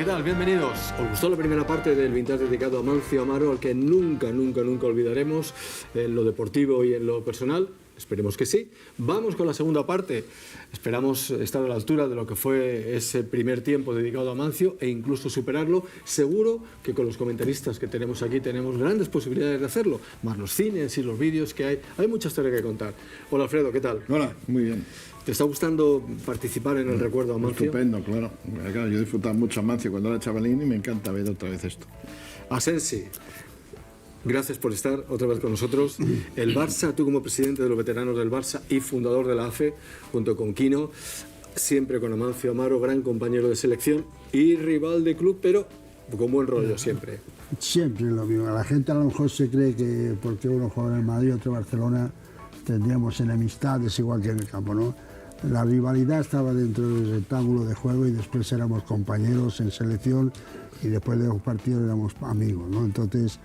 ¿Qué tal? Bienvenidos. ¿Os gustó la primera parte del Vintage dedicado a Amancio Amaro, al que nunca olvidaremos en lo deportivo y en lo personal? Esperemos que sí. Vamos con la segunda parte. Esperamos estar a la altura de lo que fue ese primer tiempo dedicado a Amancio e incluso superarlo. Seguro que con los comentaristas que tenemos aquí tenemos grandes posibilidades de hacerlo, más los cines y los vídeos que hay. Hay mucha historia que contar. Hola Alfredo, ¿qué tal? Hola, muy bien. ¿Te está gustando participar en el recuerdo a Amancio? Estupendo, claro. Yo he disfrutado mucho a Amancio cuando era chavalín y me encanta ver otra vez esto. Asensi, gracias por estar otra vez con nosotros. El Barça, tú como presidente de los veteranos del Barça y fundador de la AFE, junto con Quino, siempre con Amancio Amaro, gran compañero de selección y rival de club, pero con buen rollo siempre. Siempre lo mismo. La gente a lo mejor se cree que porque uno juega en el Madrid y otro en Barcelona tendríamos enemistades igual que en el campo, ¿no? La rivalidad estaba dentro del rectángulo de juego y después éramos compañeros en selección y después de los partidos éramos amigos, ¿no? Entonces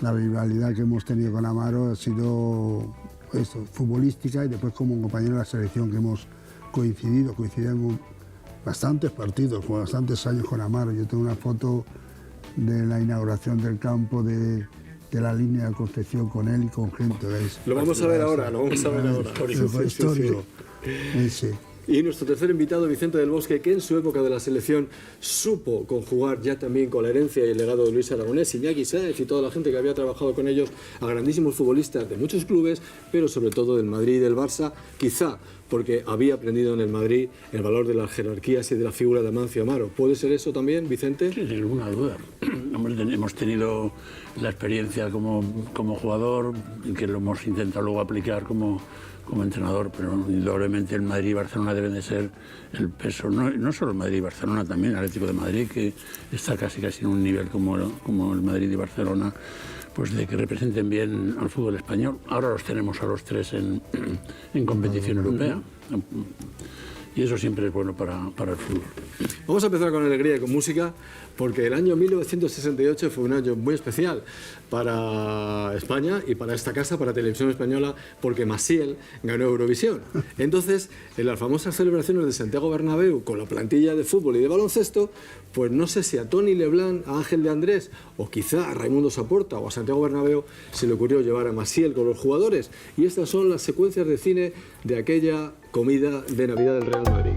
la rivalidad que hemos tenido con Amaro ha sido esto, futbolística y después como un compañero de la selección que hemos coincidimos bastantes partidos, con bastantes años con Amaro. Yo tengo una foto de la inauguración del campo de la línea de construcción con él y con gente. ¿Veis? Lo vamos a ver ahora, Histórico. Sí. Y nuestro tercer invitado, Vicente del Bosque, que en su época de la selección supo conjugar ya también con la herencia y el legado de Luis Aragonés, Iñaki Sáez y toda la gente que había trabajado con ellos, a grandísimos futbolistas de muchos clubes, pero sobre todo del Madrid y del Barça, quizá porque había aprendido en el Madrid el valor de las jerarquías y de la figura de Amancio Amaro. ¿Puede ser eso también, Vicente? Sí, sin ninguna duda. Hemos tenido la experiencia como jugador y que lo hemos intentado luego aplicar como entrenador, pero indudablemente el Madrid y Barcelona deben de ser el peso, no solo el Madrid y Barcelona, también el Atlético de Madrid, que está casi en un nivel como el Madrid y Barcelona, pues de que representen bien al fútbol español. Ahora los tenemos a los tres en competición europea. Y eso siempre es bueno para el fútbol. Vamos a empezar con alegría y con música, porque el año 1968 fue un año muy especial para España y para esta casa, para Televisión Española, porque Maciel ganó Eurovisión. Entonces, en las famosas celebraciones de Santiago Bernabéu, con la plantilla de fútbol y de baloncesto, pues no sé si a Tony Leblanc, a Ángel de Andrés, o quizá a Raimundo Saporta o a Santiago Bernabéu se le ocurrió llevar a Maciel con los jugadores. Y estas son las secuencias de cine de aquella comida de Navidad del Real Madrid.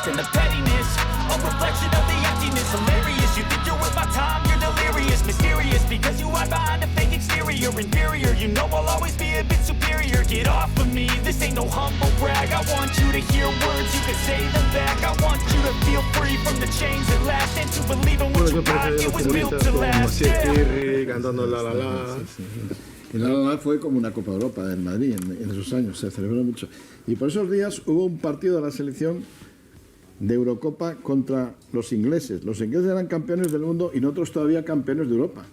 And the pettiness, a reflection of the emptiness. Hilarious, you think you're worth my time, you're delirious. Mysterious, because you hide behind a fake exterior. Inferior, you know I'll always be a bit superior. Get off of me, this ain't no humble brag. I want you to hear words, you can say them back. I want you to feel free from the chains that last, and to believe in what you got, it was built to last. Cantando La La La. El Al-Hilal fue como una Copa Europa del Madrid en esos años, se celebró mucho. Y por esos días hubo un partido de la selección de Eurocopa contra los ingleses. Los ingleses eran campeones del mundo y nosotros todavía campeones de Europa.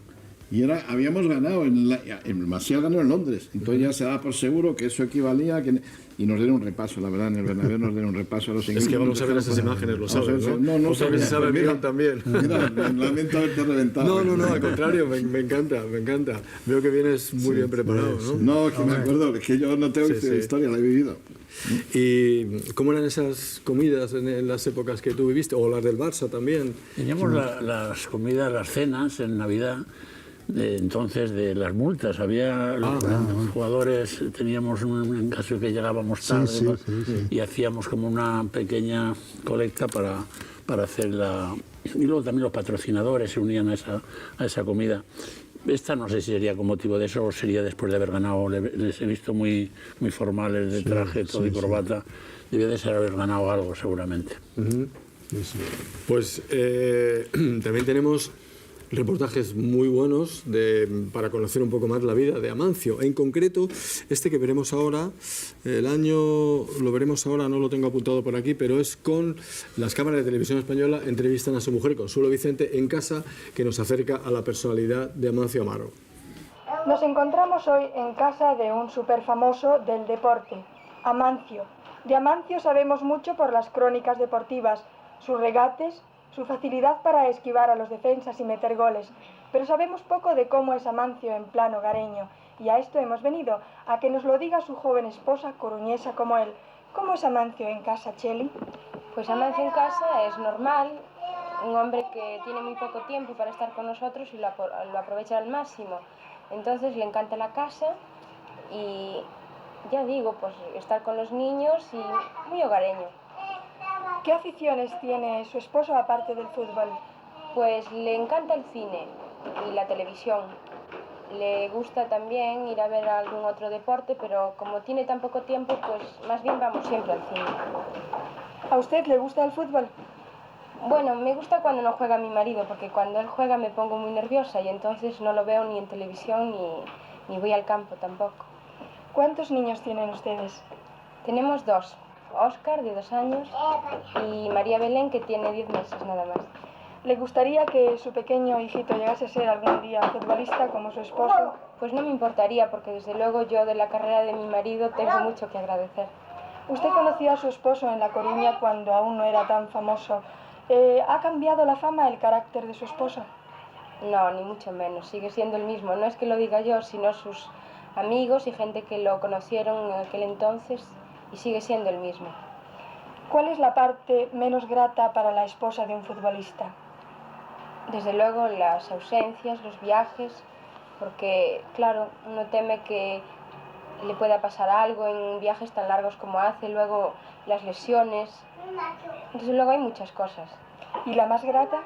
Y habíamos ganado, el Marsella ganó en Londres. Entonces ya se daba por seguro que eso equivalía a que... Y nos dieron un repaso, la verdad, en el Bernabéu nos dieron un repaso a los ingleses. Es que vamos a ver esas imágenes, lo sabes, ¿no? No, Otra vez se sabe Miguel también. Mira, lamento haberte reventado. No, al contrario, me encanta. Veo que vienes muy bien preparado, ¿no? No, que me acuerdo, que yo no tengo historia, la he vivido. ¿Y cómo eran esas comidas en las épocas que tú viviste? O las del Barça también. Teníamos las comidas, las cenas en Navidad, entonces de las multas. Había los jugadores, teníamos en caso de que llegábamos tarde y hacíamos como una pequeña colecta para hacer la... Y luego también los patrocinadores se unían a esa comida. Esta no sé si sería con motivo de eso o sería después de haber ganado. Les he visto muy formales de traje, todo y corbata. Debía de ser haber ganado algo seguramente. Pues también tenemos reportajes muy buenos para conocer un poco más la vida de Amancio. En concreto, este que veremos ahora, el año lo veremos ahora, no lo tengo apuntado por aquí, pero es con las cámaras de televisión española entrevistan a su mujer, Consuelo Vicente, en casa, que nos acerca a la personalidad de Amancio Amaro. Nos encontramos hoy en casa de un superfamoso del deporte, Amancio. De Amancio sabemos mucho por las crónicas deportivas, sus regates, su facilidad para esquivar a los defensas y meter goles, pero sabemos poco de cómo es Amancio en plan hogareño, y a esto hemos venido, a que nos lo diga su joven esposa, coruñesa como él. ¿Cómo es Amancio en casa, Cheli? Pues Amancio en casa es normal, un hombre que tiene muy poco tiempo para estar con nosotros y lo aprovecha al máximo. Entonces le encanta la casa y, ya digo, pues estar con los niños y muy hogareño. ¿Qué aficiones tiene su esposo aparte del fútbol? Pues le encanta el cine y la televisión. Le gusta también ir a ver algún otro deporte, pero como tiene tan poco tiempo, pues más bien vamos siempre al cine. ¿A usted le gusta el fútbol? Bueno, me gusta cuando no juega mi marido, porque cuando él juega me pongo muy nerviosa y entonces no lo veo ni en televisión ni voy al campo tampoco. ¿Cuántos niños tienen ustedes? Tenemos 2. Óscar, de 2 años, y María Belén, que tiene 10 meses nada más. ¿Le gustaría que su pequeño hijito llegase a ser algún día futbolista como su esposo? Pues no me importaría, porque desde luego yo de la carrera de mi marido tengo mucho que agradecer. Usted conoció a su esposo en La Coruña cuando aún no era tan famoso. ¿Ha cambiado la fama, el carácter de su esposo? No, ni mucho menos, sigue siendo el mismo. No es que lo diga yo, sino sus amigos y gente que lo conocieron en aquel entonces, y sigue siendo el mismo. ¿Cuál es la parte menos grata para la esposa de un futbolista? Desde luego las ausencias, los viajes, porque claro, uno teme que le pueda pasar algo en viajes tan largos como hace, luego las lesiones. Desde luego hay muchas cosas. ¿Y la más grata?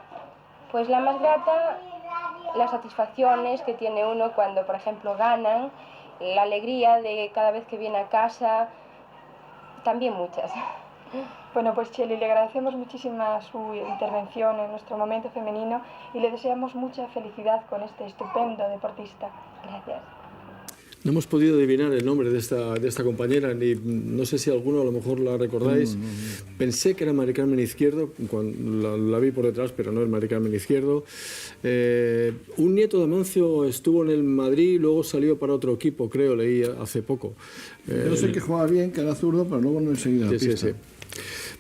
Pues la más grata, las satisfacciones que tiene uno cuando, por ejemplo, ganan, la alegría de cada vez que viene a casa, también muchas. Bueno, pues Cheli, le agradecemos muchísimo su intervención en nuestro momento femenino y le deseamos mucha felicidad con este estupendo deportista. Gracias. No hemos podido adivinar el nombre de esta compañera, ni no sé si alguno a lo mejor la recordáis. Pensé que era Mari Carmen Izquierdo, cuando la vi por detrás, pero no es Mari Carmen Izquierdo. Un nieto de Amancio estuvo en el Madrid, luego salió para otro equipo, creo, leí hace poco. Yo sé que jugaba bien, que era zurdo, pero luego no he seguido la pista. Sí.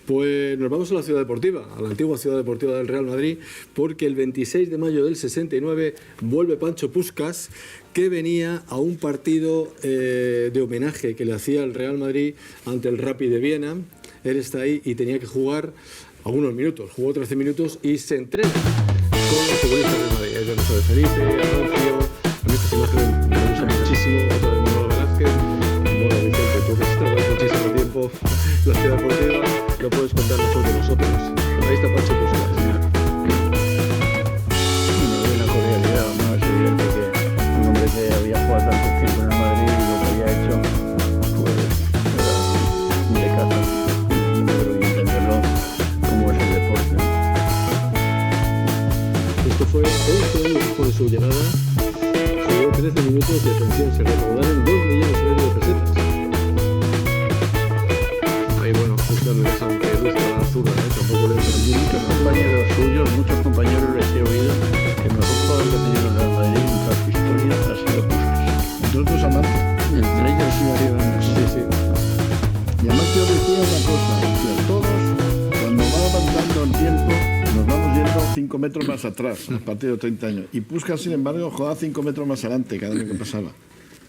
Pues nos vamos a la ciudad deportiva, a la antigua ciudad deportiva del Real Madrid, porque el 26 de mayo del 69 vuelve Pancho Puskás, que venía a un partido de homenaje que le hacía el Real Madrid ante el Rapid de Viena. Él está ahí y tenía que jugar algunos minutos, jugó 13 minutos y se entrena con los futbolistas del Madrid. Es de José Felipe, Amancio, a mí estas imágenes me gustan muchísimo, otra de Manolo Velázquez. Bueno, Vicente, tú que has estado muchísimo tiempo en la ciudad deportiva, lo puedes contar mejor que nosotros. Ahí está Pancho Puskás. Una cordialidad, ¿no? Es evidente que un hombre que había jugado tanto tiempo en el Madrid y lo que había hecho, pues era de casa, pero entenderlo como es el deporte. Esto fue 11 años después de su llegada, jugó 13 minutos y atención, se recaudaron 2 millones y medio de pesetas. Ahí bueno, buscando esa ilustra azul, tampoco le entran bien. Muchos compañeros suyos, muchos compañeros les he oído que el mejor jugador que ha tenido el Real Madrid en toda su historia ha sido Puskas. Entre otros Amancio. Entre ellos sí arriba. Sí. Y Amancio decía una cosa, que todos, cuando va avanzando el tiempo, nos vamos yendo 5 metros más atrás, a partir de 30 años. Y Puskas, sin embargo, jugaba 5 metros más adelante cada año que pasaba.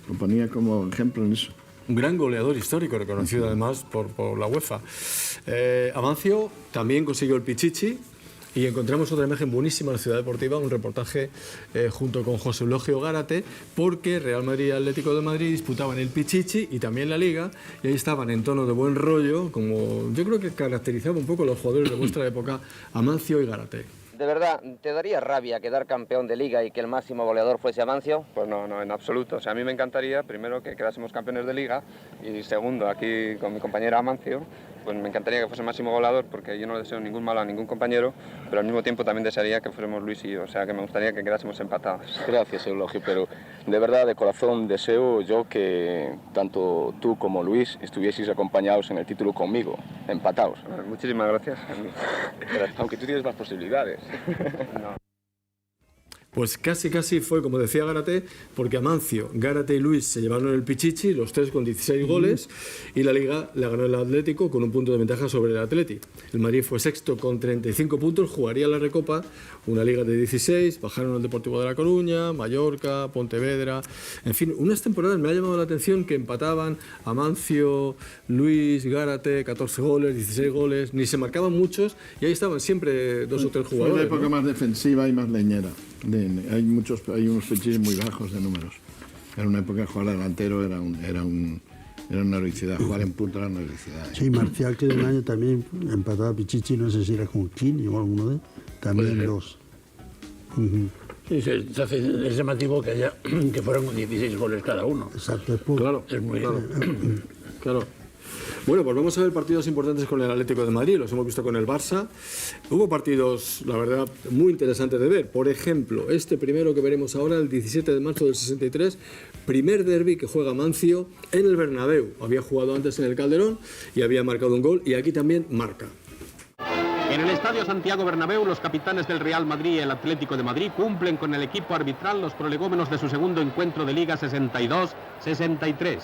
Lo ponía como ejemplo en eso. Un gran goleador histórico, reconocido además por la UEFA. Amancio también consiguió el Pichichi y encontramos otra imagen buenísima en la Ciudad Deportiva, un reportaje junto con José Eulogio Gárate, porque Real Madrid y Atlético de Madrid disputaban el Pichichi y también la Liga, y ahí estaban en tono de buen rollo, como yo creo que caracterizaba un poco a los jugadores de vuestra época, Amancio y Gárate. ¿De verdad te daría rabia quedar campeón de Liga y que el máximo goleador fuese Amancio? Pues no, en absoluto. O sea, a mí me encantaría, primero, que quedásemos campeones de Liga y segundo, aquí con mi compañero Amancio, pues me encantaría que fuese el máximo goleador porque yo no le deseo ningún mal a ningún compañero, pero al mismo tiempo también desearía que fuéramos Luis y yo, o sea, que me gustaría que quedásemos empatados. Gracias, Eulogio, pero de verdad, de corazón, deseo yo que tanto tú como Luis estuvieseis acompañados en el título conmigo, empatados. Bueno, muchísimas gracias. Aunque tú tienes más posibilidades. No. Pues casi fue, como decía Gárate, porque Amancio, Gárate y Luis se llevaron el Pichichi, los tres con 16 goles, y la Liga la ganó el Atlético con un punto de ventaja sobre el Atleti. El Madrid fue sexto con 35 puntos, jugaría la Recopa, una Liga de 16, bajaron el Deportivo de La Coruña, Mallorca, Pontevedra, en fin, unas temporadas me ha llamado la atención que empataban Amancio, Luis, Gárate, 14 goles, 16 goles, ni se marcaban muchos, y ahí estaban siempre 2 o 3 jugadores. Fue una época ¿no? más defensiva y más leñera. Hay unos fechis muy bajos de números. Era una época que jugar delantero era una heroicidad, jugar en punta era una heroicidad. Sí, Marcial, que de un año también empataba a Pichichi, no sé si era con Kini o alguno de también dos. Sí, es llamativo que fueron 16 goles cada uno. Exacto, es poco. Claro, Es muy... claro. Bueno, pues vamos a ver partidos importantes con el Atlético de Madrid, los hemos visto con el Barça. Hubo partidos, la verdad, muy interesantes de ver. Por ejemplo, este primero que veremos ahora, el 17 de marzo del 63, primer derbi que juega Amancio en el Bernabéu. Había jugado antes en el Calderón y había marcado un gol, y aquí también marca. En el Estadio Santiago Bernabéu, los capitanes del Real Madrid y el Atlético de Madrid cumplen con el equipo arbitral los prolegómenos de su segundo encuentro de Liga 62-63.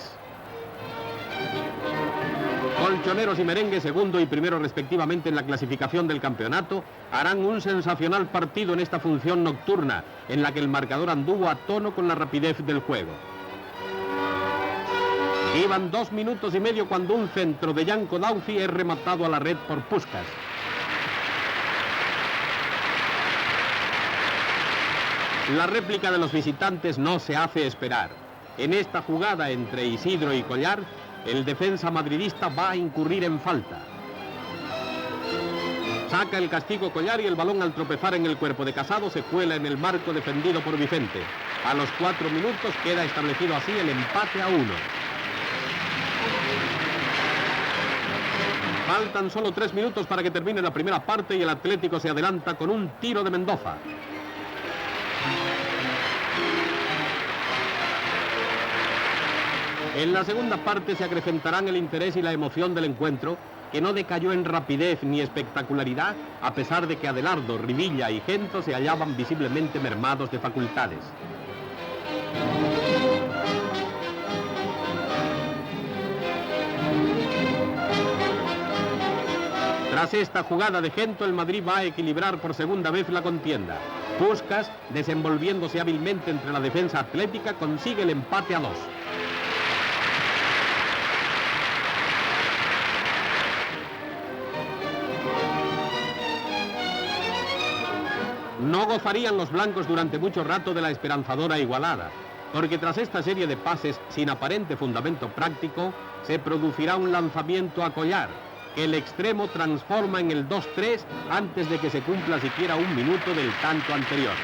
Colchoneros y Merengue, segundo y primero respectivamente en la clasificación del campeonato, harán un sensacional partido en esta función nocturna, en la que el marcador anduvo a tono con la rapidez del juego. Iban 2 minutos y medio cuando un centro de Janko Daufi es rematado a la red por Puskas. La réplica de los visitantes no se hace esperar. En esta jugada entre Isidro y Collar, el defensa madridista va a incurrir en falta. Saca el castigo Collar y el balón, al tropezar en el cuerpo de Casado, se cuela en el marco defendido por Vicente. A los 4 minutos queda establecido así el empate a 1. Faltan solo 3 minutos para que termine la primera parte y el Atlético se adelanta con un tiro de Mendoza. En la segunda parte se acrecentarán el interés y la emoción del encuentro, que no decayó en rapidez ni espectacularidad, a pesar de que Adelardo, Rivilla y Gento se hallaban visiblemente mermados de facultades. Tras esta jugada de Gento, el Madrid va a equilibrar por segunda vez la contienda. Puskas, desenvolviéndose hábilmente entre la defensa atlética, consigue el empate a 2. No gozarían los blancos durante mucho rato de la esperanzadora igualada, porque tras esta serie de pases sin aparente fundamento práctico, se producirá un lanzamiento a Collar, que el extremo transforma en el 2-3 antes de que se cumpla siquiera un minuto del tanto anterior.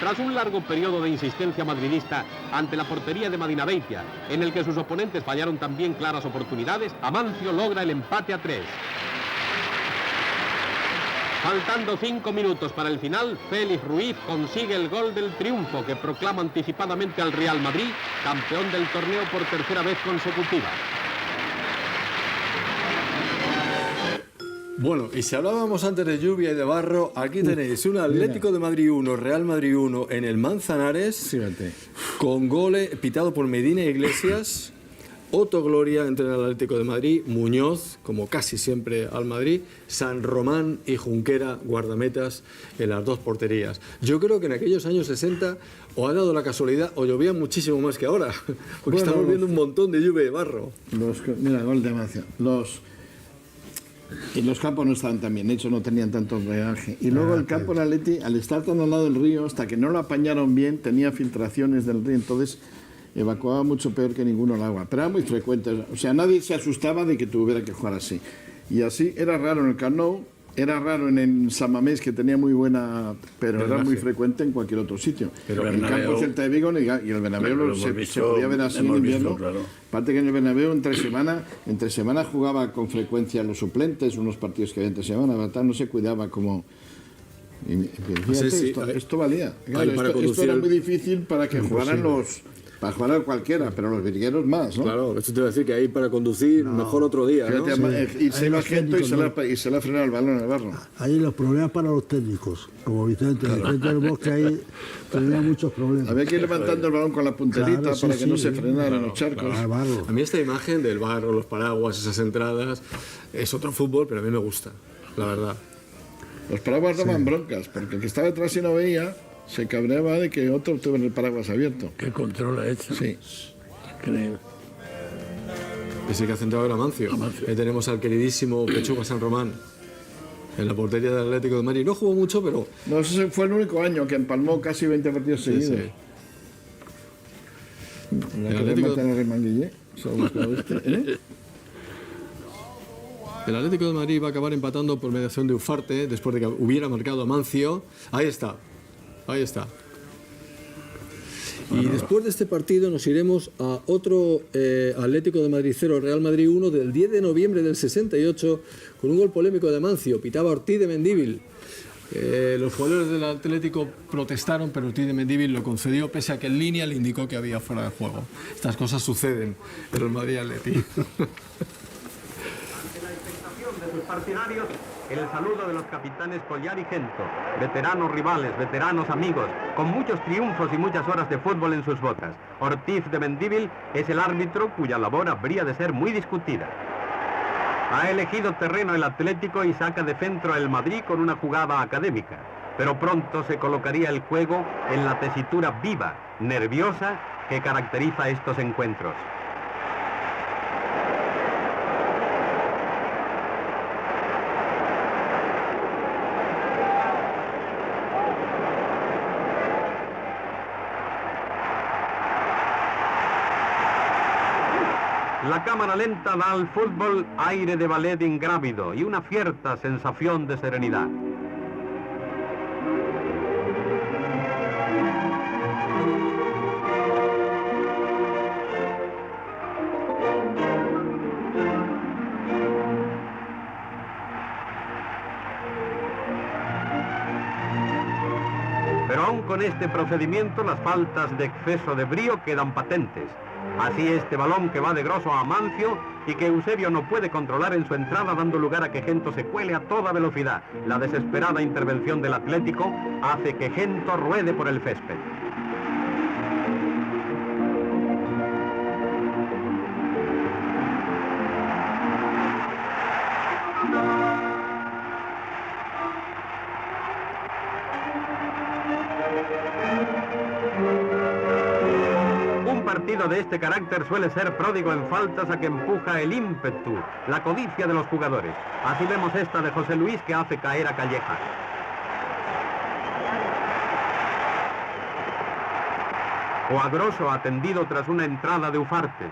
Tras un largo periodo de insistencia madridista ante la portería de Madinabeitia, en el que sus oponentes fallaron también claras oportunidades, Amancio logra el empate a 3. Faltando 5 minutos para el final, Félix Ruiz consigue el gol del triunfo que proclama anticipadamente al Real Madrid campeón del torneo por tercera vez consecutiva. Bueno, y si hablábamos antes de lluvia y de barro, aquí tenéis un Atlético de Madrid 1, Real Madrid 1 en el Manzanares, Fíjate. con gol pitado por Medina Iglesias, Otto Gloria entre el Atlético de Madrid, Muñoz, como casi siempre al Madrid, San Román y Junquera, guardametas en las dos porterías. Yo creo que en aquellos años 60 o ha dado la casualidad o llovía muchísimo más que ahora, porque estamos viendo un montón de lluvia y barro. Mira, gol de Amancio. Y los campos no estaban tan bien hechos, no tenían tanto drenaje. Y luego el campo del Atleti, al estar tan al lado del río, hasta que no lo apañaron bien, tenía filtraciones del río, entonces evacuaba mucho peor que ninguno el agua. Pero era muy frecuente, o sea, nadie se asustaba de que tuviera que jugar así. Y así era raro en el Camp Nou, era raro en San Mamés, que tenía muy buena, pero era muy frecuente en cualquier otro sitio. Pero en el campo Celta de Vigo y el Bernabéu se podía ver así en invierno. Aparte que en el Bernabéu entre semana jugaba con frecuencia los suplentes, unos partidos que había entre semana, no se cuidaba como... Fíjate, esto valía. Claro, esto era muy difícil para que jugaran para jugar a cualquiera, pero los virgueros más, ¿no? Claro, esto te va a decir que ahí para conducir mejor otro día, ¿no? Y se lo agento y se le ha frenado el balón en el barro. Ahí los problemas para los técnicos, como Vicente del Bosque ahí tenía muchos problemas. Había que ir levantando el balón con la punterita para que no se frenaran los charcos. A mí esta imagen del barro, los paraguas, esas entradas, es otro fútbol, pero a mí me gusta, la verdad. Los paraguas daban broncas, porque el que estaba detrás y no veía, se cabreaba de que otro tuviera el paraguas abierto. ¿Qué control ha hecho? Sí. Increíble. Ese que ha centrado el Amancio. Ahí tenemos al queridísimo Pechuga San Román en la portería del Atlético de Madrid. No jugó mucho, pero... No, ese fue el único año que empalmó casi 20 partidos seguidos. El Atlético de Madrid va a acabar empatando por mediación de Ufarte, después de que hubiera marcado Amancio. Ahí está. Y después de este partido nos iremos a otro Atlético de Madrid 0, Real Madrid 1 del 10 de noviembre del 68 con un gol polémico de Amancio. Pitaba Ortiz de Mendívil. Los jugadores del Atlético protestaron, pero Ortiz de Mendívil lo concedió pese a que en línea le indicó que había fuera de juego. Estas cosas suceden en el Madrid Atleti. De sus partidarios, el saludo de los capitanes Collar y Gento, veteranos rivales, veteranos amigos, con muchos triunfos y muchas horas de fútbol en sus botas. Ortiz de Mendívil es el árbitro cuya labor habría de ser muy discutida. Ha elegido terreno el Atlético y saca de centro el Madrid con una jugada académica, pero pronto se colocaría el juego en la tesitura viva, nerviosa, que caracteriza estos encuentros. La cámara lenta da al fútbol aire de ballet ingrávido y una cierta sensación de serenidad. Pero aún con este procedimiento las faltas de exceso de brío quedan patentes. Así este balón que va de grosso a Amancio y que Eusebio no puede controlar en su entrada, dando lugar a que Gento se cuele a toda velocidad. La desesperada intervención del Atlético hace que Gento ruede por el césped. De este carácter suele ser pródigo en faltas a que empuja el ímpetu, la codicia de los jugadores. Así vemos esta de José Luis que hace caer a Calleja. O a Grosso atendido tras una entrada de Ufarte.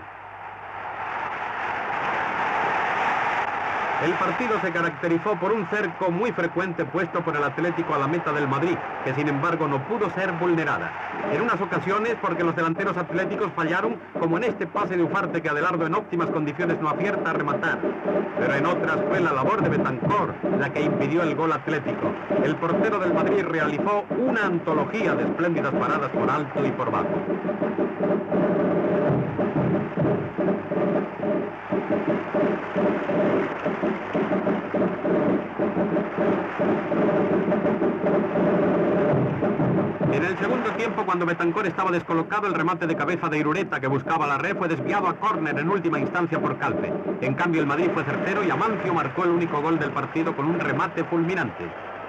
El partido se caracterizó por un cerco muy frecuente puesto por el Atlético a la meta del Madrid, que sin embargo no pudo ser vulnerada. En unas ocasiones porque los delanteros atléticos fallaron, como en este pase de Ufarte que Adelardo en óptimas condiciones no acierta a rematar. Pero en otras fue la labor de Betancor la que impidió el gol atlético. El portero del Madrid realizó una antología de espléndidas paradas por alto y por bajo. En el segundo tiempo, cuando Betancor estaba descolocado, el remate de cabeza de Irureta que buscaba la red fue desviado a córner en última instancia por Calpe. En cambio, el Madrid fue certero y Amancio marcó el único gol del partido con un remate fulminante.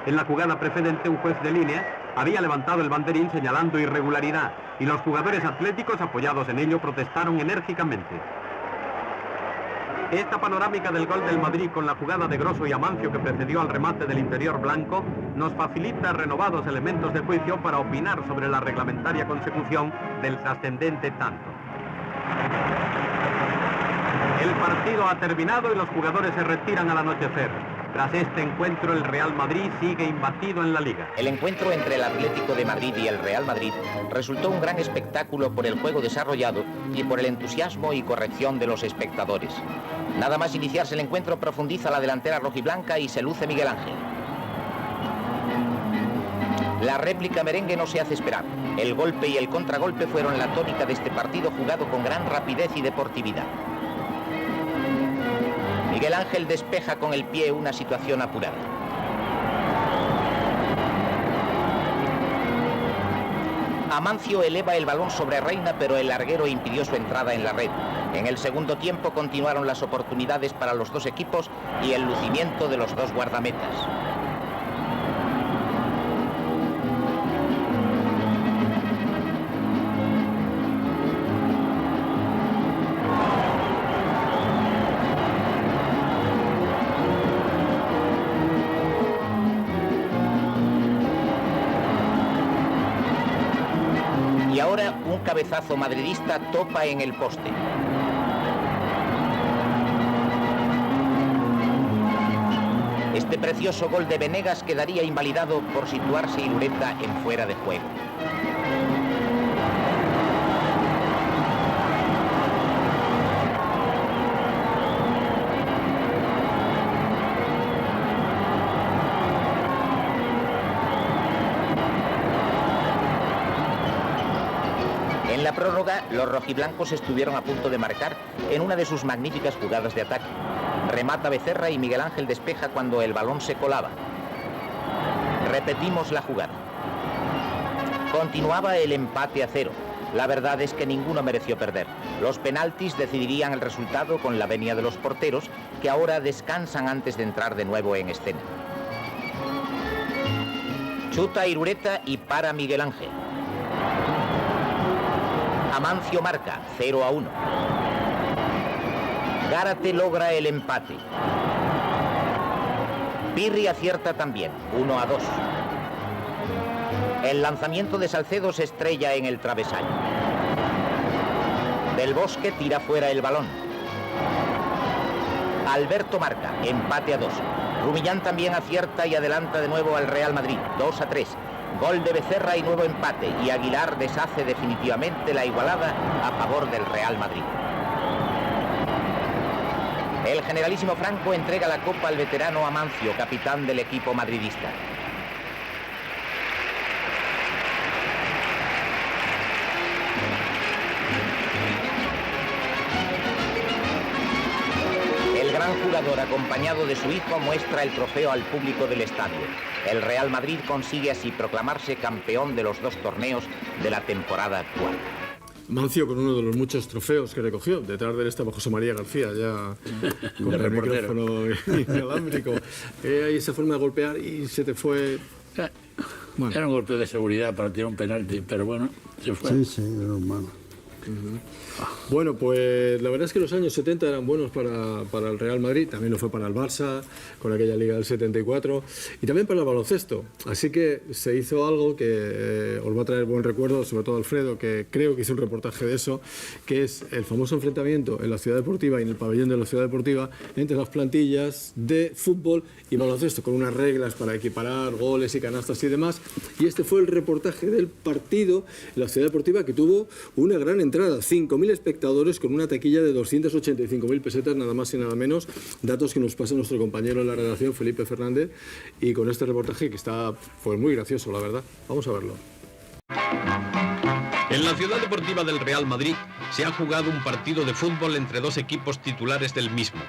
En la jugada precedente, un juez de línea había levantado el banderín señalando irregularidad y los jugadores atléticos, apoyados en ello, protestaron enérgicamente. Esta panorámica del gol del Madrid con la jugada de Grosso y Amancio que precedió al remate del interior blanco nos facilita renovados elementos de juicio para opinar sobre la reglamentaria consecución del trascendente tanto. El partido ha terminado y los jugadores se retiran al anochecer. Tras este encuentro, el Real Madrid sigue imbatido en la Liga. El encuentro entre el Atlético de Madrid y el Real Madrid resultó un gran espectáculo por el juego desarrollado y por el entusiasmo y corrección de los espectadores. Nada más iniciarse el encuentro, profundiza la delantera rojiblanca y se luce Miguel Ángel. La réplica merengue no se hace esperar. El golpe y el contragolpe fueron la tónica de este partido jugado con gran rapidez y deportividad. Miguel Ángel despeja con el pie una situación apurada. Amancio eleva el balón sobre Reina, pero el larguero impidió su entrada en la red. En el segundo tiempo continuaron las oportunidades para los dos equipos y el lucimiento de los dos guardametas. Y ahora un cabezazo madridista topa en el poste. Este precioso gol de Venegas quedaría invalidado por situarse Irureta en fuera de juego. En la prórroga, los rojiblancos estuvieron a punto de marcar en una de sus magníficas jugadas de ataque. Remata Becerra y Miguel Ángel despeja cuando el balón se colaba. Repetimos la jugada. Continuaba el empate a 0. La verdad es que ninguno mereció perder. Los penaltis decidirían el resultado con la venia de los porteros, que ahora descansan antes de entrar de nuevo en escena. Chuta Irureta y para Miguel Ángel. Amancio marca 0-1. Gárate logra el empate. Pirri acierta también 1-2. El lanzamiento de Salcedo se estrella en el travesaño. Del Bosque tira fuera el balón. Alberto marca empate a 2. Rumillán también acierta y adelanta de nuevo al Real Madrid 2-3. Gol de Becerra y nuevo empate, y Aguilar deshace definitivamente la igualada a favor del Real Madrid. El generalísimo Franco entrega la copa al veterano Amancio, capitán del equipo madridista. El gran jugador, acompañado de su hijo, muestra el trofeo al público del estadio. El Real Madrid consigue así proclamarse campeón de los dos torneos de la temporada actual. Mancio con uno de los muchos trofeos que recogió. Detrás de él estaba José María García, ya con el micrófono inalámbrico. Ahí esa forma de golpear y se te fue... Bueno. Era un golpe de seguridad para tirar un penalti, pero bueno, se fue. Sí, era humano. Bueno, pues la verdad es que los años 70 eran buenos para el Real Madrid, también lo fue para el Barça, con aquella Liga del 74, y también para el baloncesto. Así que se hizo algo que os va a traer buen recuerdo, sobre todo Alfredo, que creo que hizo un reportaje de eso, que es el famoso enfrentamiento en la Ciudad Deportiva y en el pabellón de la Ciudad Deportiva entre las plantillas de fútbol y baloncesto, con unas reglas para equiparar goles y canastas y demás. Y este fue el reportaje del partido en la Ciudad Deportiva, que tuvo una gran entrada, 5.000 espectadores con una taquilla de 285.000 pesetas, nada más y nada menos, datos que nos pasa nuestro compañero en la redacción, Felipe Fernández, y con este reportaje que está pues muy gracioso, la verdad. Vamos a verlo. En la Ciudad Deportiva del Real Madrid se ha jugado un partido de fútbol entre dos equipos titulares del mismo,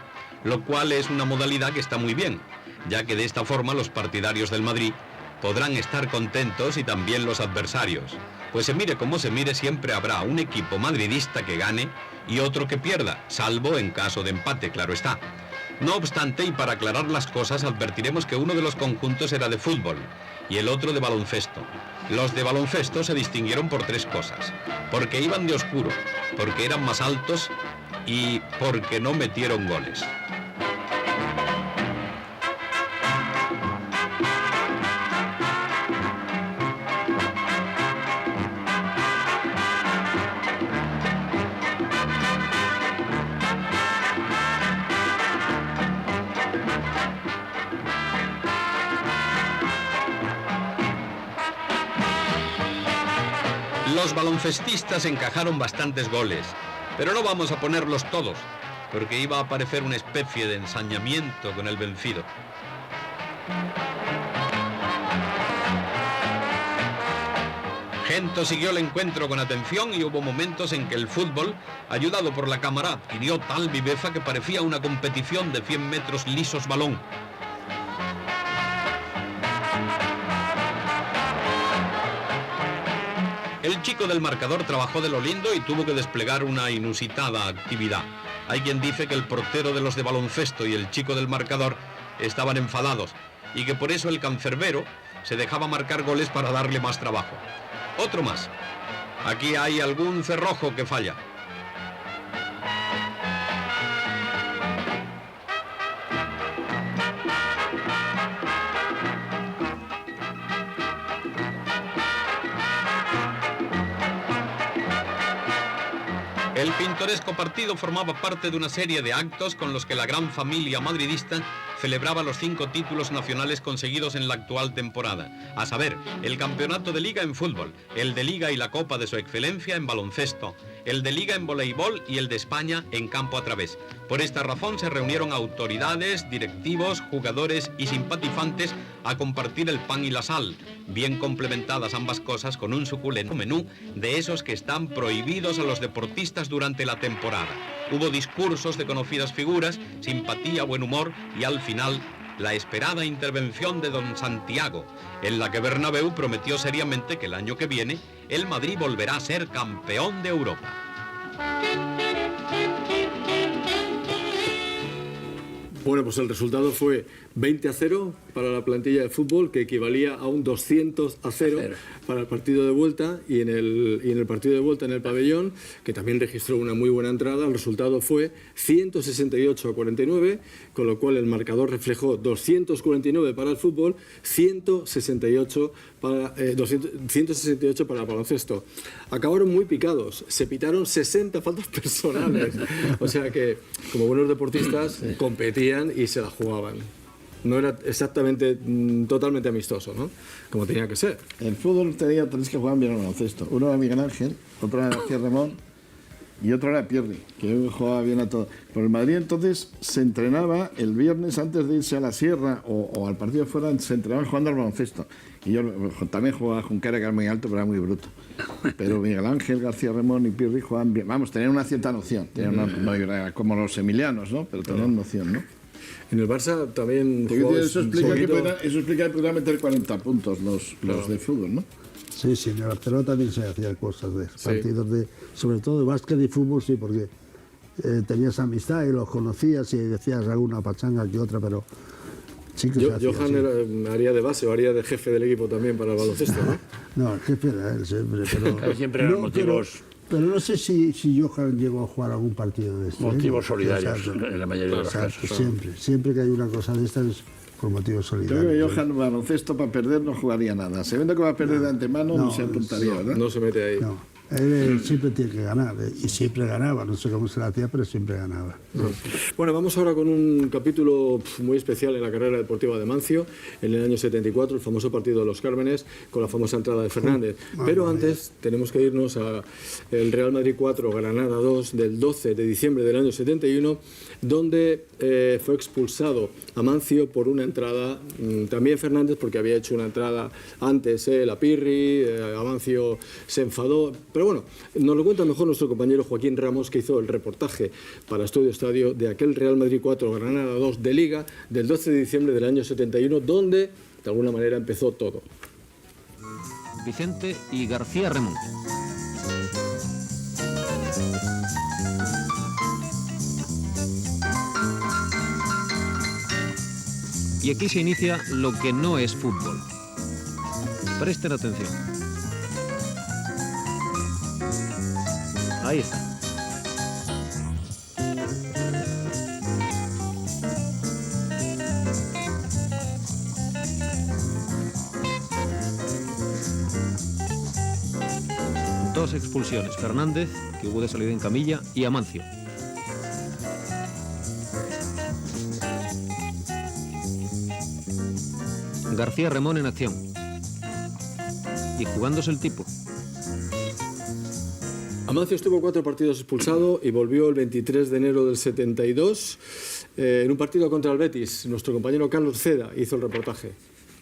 lo cual es una modalidad que está muy bien, ya que de esta forma los partidarios del Madrid podrán estar contentos y también los adversarios, pues se mire como se mire siempre habrá un equipo madridista que gane y otro que pierda, salvo en caso de empate, claro está. No obstante, y para aclarar las cosas, advertiremos que uno de los conjuntos era de fútbol y el otro de baloncesto. Los de baloncesto se distinguieron por tres cosas: porque iban de oscuro, porque eran más altos y porque no metieron goles. Los baloncestistas encajaron bastantes goles, pero no vamos a ponerlos todos, porque iba a aparecer una especie de ensañamiento con el vencido. Gento siguió el encuentro con atención y hubo momentos en que el fútbol, ayudado por la cámara, adquirió tal viveza que parecía una competición de 100 metros lisos balón. El chico del marcador trabajó de lo lindo y tuvo que desplegar una inusitada actividad. Hay quien dice que el portero de los de baloncesto y el chico del marcador estaban enfadados y que por eso el cancerbero se dejaba marcar goles para darle más trabajo. Otro más. Aquí hay algún cerrojo que falla. El pintoresco partido formaba parte de una serie de actos con los que la gran familia madridista celebraba los 5 títulos nacionales conseguidos en la actual temporada, a saber, el campeonato de Liga en fútbol, el de Liga y la Copa de su Excelencia en baloncesto, el de Liga en voleibol y el de España en campo a través. Por esta razón se reunieron autoridades, directivos, jugadores y simpatizantes a compartir el pan y la sal, bien complementadas ambas cosas con un suculento menú de esos que están prohibidos a los deportistas durante la temporada. Hubo discursos de conocidas figuras, simpatía, buen humor y al final la esperada intervención de don Santiago, en la que Bernabéu prometió seriamente que el año que viene el Madrid volverá a ser campeón de Europa. Bueno, pues el resultado fue 20-0 para la plantilla de fútbol, que equivalía a un 200-0 para el partido de vuelta, y en el partido de vuelta en el pabellón, que también registró una muy buena entrada, el resultado fue 168-49, con lo cual el marcador reflejó 249 para el fútbol, 168 para el baloncesto. Acabaron muy picados, se pitaron 60 faltas personales, o sea que como buenos deportistas competían y se la jugaban. No era exactamente totalmente amistoso, ¿no? Como tenía que ser. El fútbol tenía 3 que jugaban bien al baloncesto. Uno era Miguel Ángel, otro era García Remón y otro era Pierri, que jugaba bien a todo. Por el Madrid entonces se entrenaba el viernes antes de irse a la sierra o al partido de fuera, se entrenaba jugando al baloncesto. Y yo también jugaba con cara que era muy alto, pero era muy bruto. Pero Miguel Ángel, García Remón y Pierri jugaban bien. Vamos, tenían una cierta noción. No era como los emilianos, ¿no? Pero tenían noción, ¿no? En el Barça también eso explica que podían meter 40 puntos los de fútbol, ¿no? Sí, en el Barcelona también se hacían cosas de partidos sobre todo de básquet y fútbol, sí, porque tenías amistad y los conocías y decías alguna pachanga que otra, pero sí que Johan haría de base o haría de jefe del equipo también para el baloncesto, ¿no? No, el jefe era él siempre, pero siempre eran motivos. Pero no sé si Johan llegó a jugar algún partido de este. Motivos solidarios, Exacto. en la mayoría de los casos. Siempre que hay una cosa de estas es por motivos Yo solidarios. creo que Johan baloncesto para perder no jugaría nada. Sabiendo que va a perder de antemano, no se apuntaría, ¿verdad? No se mete ahí. No. Él siempre tiene que ganar, y siempre ganaba, no sé cómo se la hacía, pero siempre ganaba. Bueno, vamos ahora con un capítulo muy especial en la carrera deportiva de Amancio, en el año 74, el famoso partido de los Cármenes, con la famosa entrada de Fernández. Pero antes tenemos que irnos a el Real Madrid 4, Granada 2, del 12 de diciembre del año 71, donde fue expulsado Amancio por una entrada, también Fernández, porque había hecho una entrada antes, la Pirri, Amancio se enfadó. Pero bueno, nos lo cuenta mejor nuestro compañero Joaquín Ramos, que hizo el reportaje para Estudio Estadio de aquel Real Madrid 4, Granada 2 de Liga del 12 de diciembre del año 71, donde de alguna manera empezó todo. Vicente y García Remón. Y aquí se inicia lo que no es fútbol. Presten atención. Ahí está. Dos expulsiones, Fernández, que hubo de salida en camilla, y Amancio. García Remón en acción. Y jugándose el tipo. Amancio estuvo 4 partidos expulsado y volvió el 23 de enero del 72 en un partido contra el Betis. Nuestro compañero Carlos Ceda hizo el reportaje.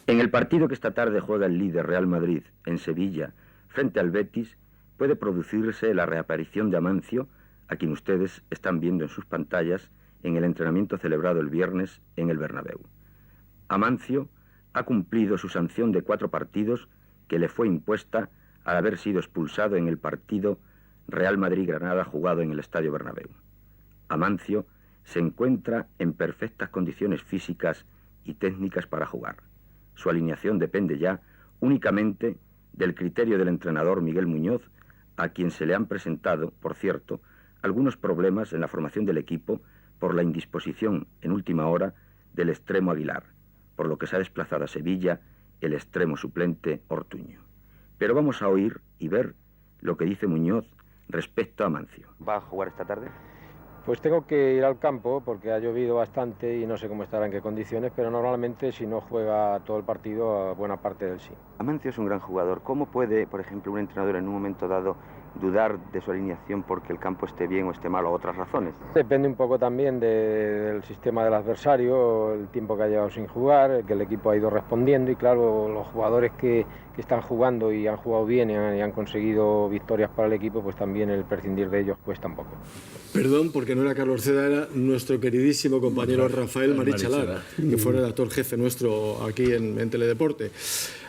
En el partido que esta tarde juega el líder Real Madrid en Sevilla frente al Betis, puede producirse la reaparición de Amancio, a quien ustedes están viendo en sus pantallas en el entrenamiento celebrado el viernes en el Bernabéu. Amancio ha cumplido su sanción de 4 partidos que le fue impuesta al haber sido expulsado en el partido Real Madrid-Granada jugado en el Estadio Bernabéu. Amancio se encuentra en perfectas condiciones físicas y técnicas para jugar. Su alineación depende ya únicamente del criterio del entrenador Miguel Muñoz, a quien se le han presentado, por cierto, algunos problemas en la formación del equipo por la indisposición en última hora del extremo Aguilar, por lo que se ha desplazado a Sevilla el extremo suplente Ortuño. Pero vamos a oír y ver lo que dice Muñoz respecto a Amancio. ¿Va a jugar esta tarde? Pues tengo que ir al campo porque ha llovido bastante y no sé cómo estará, en qué condiciones, pero normalmente si no juega todo el partido, a buena parte del sí. Amancio es un gran jugador. ¿Cómo puede, por ejemplo, un entrenador en un momento dado dudar de su alineación porque el campo esté bien o esté mal o otras razones? Depende un poco también del sistema del adversario, el tiempo que ha llevado sin jugar, que el equipo ha ido respondiendo y claro, los jugadores que están jugando y han jugado bien y han conseguido victorias para el equipo, pues también el prescindir de ellos cuesta un poco. Perdón, porque no era Carlos Ceda, era nuestro queridísimo compañero Rafael Marichalar, que fue redactor jefe nuestro aquí en Teledeporte.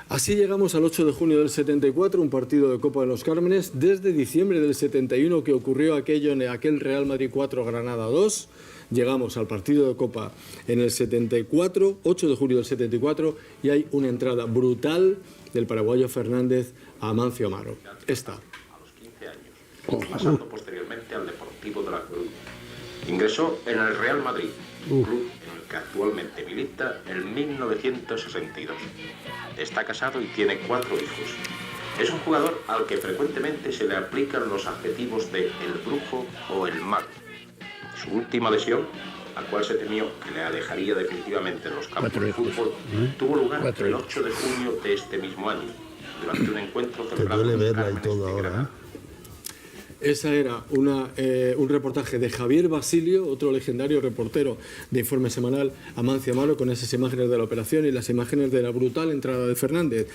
Así llegamos al 8 de junio del 74, un partido de Copa de los Cármenes. Desde diciembre del 71 que ocurrió aquello en aquel Real Madrid 4, Granada 2. Llegamos al partido de Copa en el 74, 8 de junio del 74, y hay una entrada brutal del paraguayo Fernández a Amancio Amaro. Esta. A los 15 años, pasando posteriormente al Deportivo de La Coruña. Ingresó en el Real Madrid, club en el que actualmente milita en 1962. Está casado y tiene 4 hijos. Es un jugador al que frecuentemente se le aplican los adjetivos de el brujo o el mago. Su última lesión, la cual se temió que le alejaría definitivamente de los campos de fútbol, tuvo lugar el 8 de junio de este mismo año, durante un encuentro celebrado en los Cármenes de Granada. Esa era un reportaje de Javier Basilio, otro legendario reportero de Informe Semanal, Amancio Amaro, con esas imágenes de la operación y las imágenes de la brutal entrada de Fernández.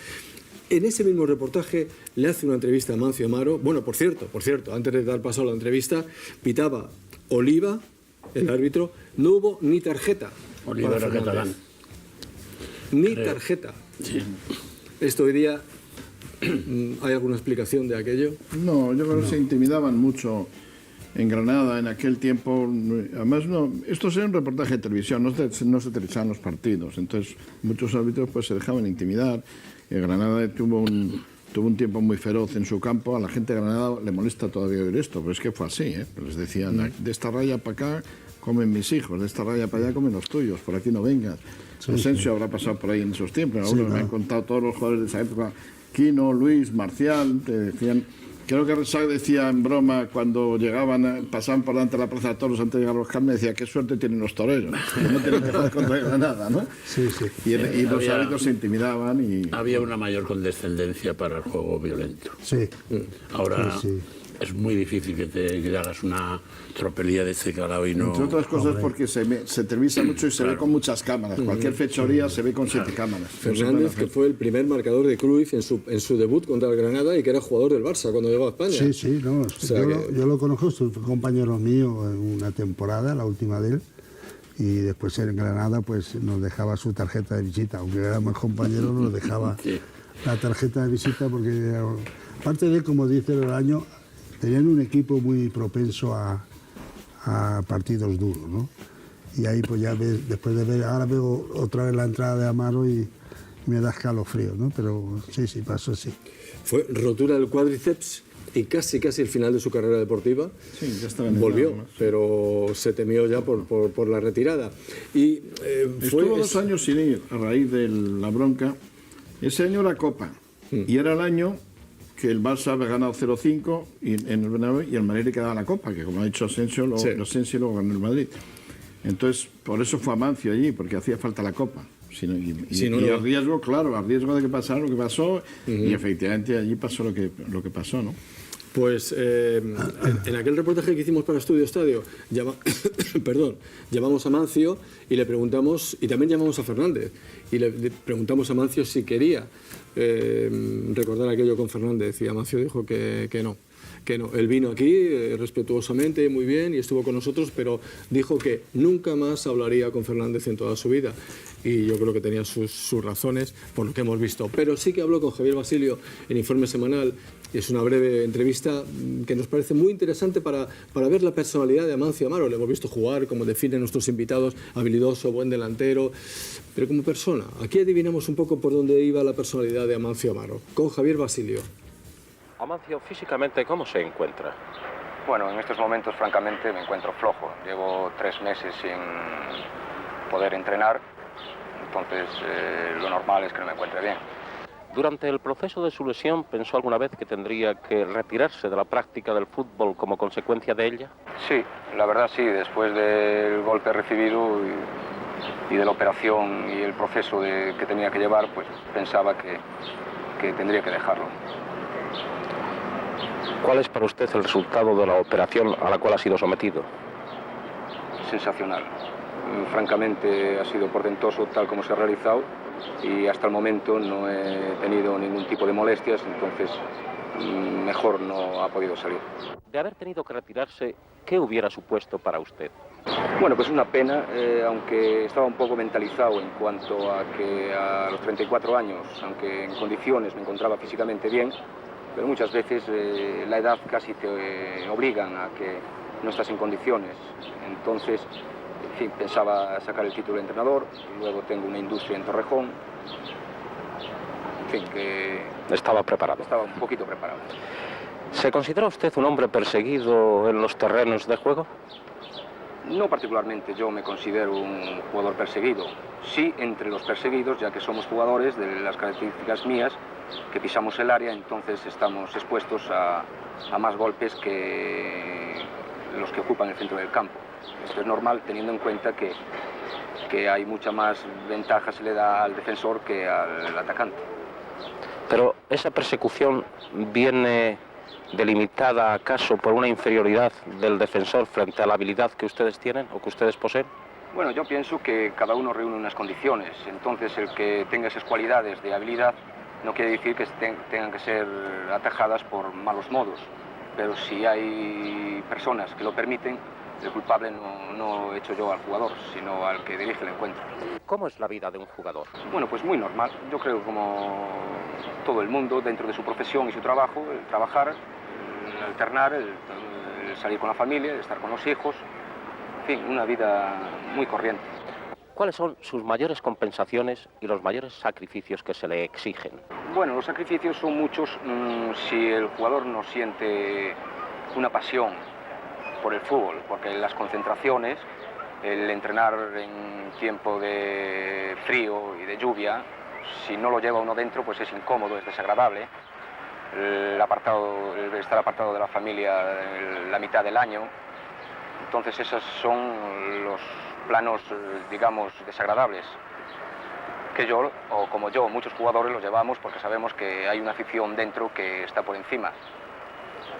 En ese mismo reportaje le hace una entrevista a Amancio Amaro. Bueno, por cierto, antes de dar paso a la entrevista, pitaba Oliva, el árbitro. No hubo ni tarjeta. Oliva era catalán. Ni tarjeta. Sí. Esto hoy día... ¿Hay alguna explicación de aquello? No, yo creo que se intimidaban mucho en Granada en aquel tiempo. Además, esto era un reportaje de televisión, no se televisaban los partidos. Entonces, muchos árbitros pues se dejaban intimidar. Granada tuvo tuvo un tiempo muy feroz en su campo. A la gente de Granada le molesta todavía oír esto, pero es que fue así, ¿eh? Les decían, de esta raya para acá comen mis hijos, de esta raya para allá comen los tuyos, por aquí no vengas. Sí, Asensio habrá pasado por ahí en esos tiempos. Algunos me han contado todos los jugadores de esa época, Quino, Luis, Marcial, te decían... Creo que Resac decía en broma cuando llegaban, pasaban por delante de la Plaza de Toros antes de llegar a los Carnes, decía, qué suerte tienen los toreros, que no tienen que jugar contra Granada, ¿no? Sí, sí. Y los árbitros se intimidaban y... Había una mayor condescendencia para el juego violento. Sí. Ahora es muy difícil que hagas una tropelía de este calado y no... Entre otras cosas porque se televisa mucho y se ve con muchas cámaras. Cualquier fechoría se ve con 7 cámaras. Fernández, que fue el primer marcador de Cruyff en su debut contra el Granada y que era jugador del Barça cuando llegó a España. Sí, sí, no, yo lo conozco, fue compañero mío en una temporada, la última de él, y después en Granada pues nos dejaba su tarjeta de visita, aunque éramos compañeros nos dejaba la tarjeta de visita porque, aparte de, como dice el año, tenían un equipo muy propenso a partidos duros, ¿no? Y ahí pues ya ves, después de ver, ahora veo otra vez la entrada de Amaro y me da escalofrío, ¿no? Pero sí, pasó así. Fue rotura del cuádriceps y casi el final de su carrera deportiva. Sí, ya estaba en el volvió, lado, ¿no? Pero se temió ya por la retirada. Y estuvo 2 años sin ir a raíz de la bronca. Ese año era Copa y era el año que el Barça había ganado 0-5 en el Bernabéu y el Madrid le quedaba la Copa, que como ha dicho Asensio, luego ganó el Madrid. Entonces, por eso fue Amancio allí, porque hacía falta la Copa. Y a riesgo, claro, a riesgo de que pasara lo que pasó, y efectivamente allí pasó lo que pasó, ¿no? Pues en aquel reportaje que hicimos para Estudio Estadio, llamamos a Amancio y le preguntamos, y también llamamos a Fernández, y le preguntamos a Amancio si quería recordar aquello con Fernández, y Amancio dijo que no. Él vino aquí respetuosamente, muy bien, y estuvo con nosotros, pero dijo que nunca más hablaría con Fernández en toda su vida. Y yo creo que tenía sus razones por lo que hemos visto. Pero sí que habló con Javier Basilio en Informe Semanal. Es una breve entrevista que nos parece muy interesante para ver la personalidad de Amancio Amaro. Le hemos visto jugar, como definen nuestros invitados, habilidoso, buen delantero, pero como persona. Aquí adivinamos un poco por dónde iba la personalidad de Amancio Amaro, con Javier Basilio. Amancio, físicamente, ¿cómo se encuentra? Bueno, en estos momentos, francamente, me encuentro flojo. Llevo 3 meses sin poder entrenar, entonces lo normal es que no me encuentre bien. Durante el proceso de su lesión, ¿pensó alguna vez que tendría que retirarse de la práctica del fútbol como consecuencia de ella? Sí, la verdad sí, después del golpe recibido y de la operación y el proceso que tenía que llevar, pues pensaba que tendría que dejarlo. ¿Cuál es para usted el resultado de la operación a la cual ha sido sometido? Sensacional. Francamente ha sido portentoso tal como se ha realizado y hasta el momento no he tenido ningún tipo de molestias, entonces mejor no ha podido salir. De haber tenido que retirarse, ¿qué hubiera supuesto para usted? Bueno, pues una pena, aunque estaba un poco mentalizado en cuanto a que a los 34 años, aunque en condiciones me encontraba físicamente bien, pero muchas veces la edad casi te obligan a que no estás en condiciones. Entonces, en fin, pensaba sacar el título de entrenador, luego tengo una industria en Torrejón, en fin, que... Estaba preparado. Estaba un poquito preparado. ¿Se considera usted un hombre perseguido en los terrenos de juego? No particularmente, yo me considero un jugador perseguido. Sí, entre los perseguidos, ya que somos jugadores de las características mías, que pisamos el área, entonces estamos expuestos a más golpes que los que ocupan el centro del campo. Esto es normal teniendo en cuenta que hay mucha más ventaja se le da al defensor que al atacante. Pero esa persecución viene delimitada acaso por una inferioridad del defensor frente a la habilidad que ustedes tienen o que ustedes poseen. Bueno, yo pienso que cada uno reúne unas condiciones, entonces el que tenga esas cualidades de habilidad no quiere decir que tengan que ser atajadas por malos modos, pero si hay personas que lo permiten, el culpable no he hecho yo al jugador, sino al que dirige el encuentro. ¿Cómo es la vida de un jugador? Bueno, pues muy normal. Yo creo como todo el mundo dentro de su profesión y su trabajo, el trabajar, el alternar, el salir con la familia, el estar con los hijos, en fin, una vida muy corriente. ¿Cuáles son sus mayores compensaciones y los mayores sacrificios que se le exigen? Bueno, los sacrificios son muchos si el jugador no siente una pasión por el fútbol, porque las concentraciones, el entrenar en tiempo de frío y de lluvia, si no lo lleva uno dentro, pues es incómodo, es desagradable. El estar apartado de la familia la mitad del año. Entonces esos son los planos, digamos, desagradables que yo, o como yo, muchos jugadores los llevamos porque sabemos que hay una afición dentro que está por encima.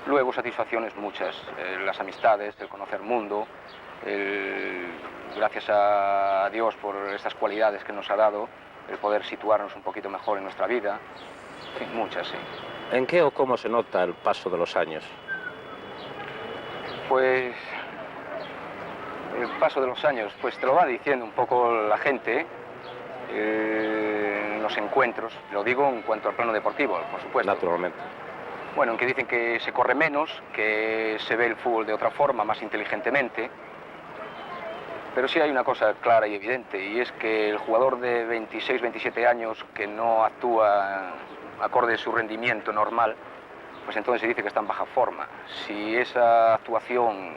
Luego satisfacciones muchas, las amistades, el conocer mundo, gracias a Dios por estas cualidades que nos ha dado, el poder situarnos un poquito mejor en nuestra vida, en fin, muchas, sí. ¿En qué o cómo se nota el paso de los años? Pues el paso de los años, pues te lo va diciendo un poco la gente, en los encuentros, lo digo en cuanto al plano deportivo, por supuesto. Naturalmente. Bueno, en que dicen que se corre menos, que se ve el fútbol de otra forma, más inteligentemente, pero sí hay una cosa clara y evidente, y es que el jugador de 26, 27 años que no actúa acorde a su rendimiento normal, pues entonces se dice que está en baja forma. Si esa actuación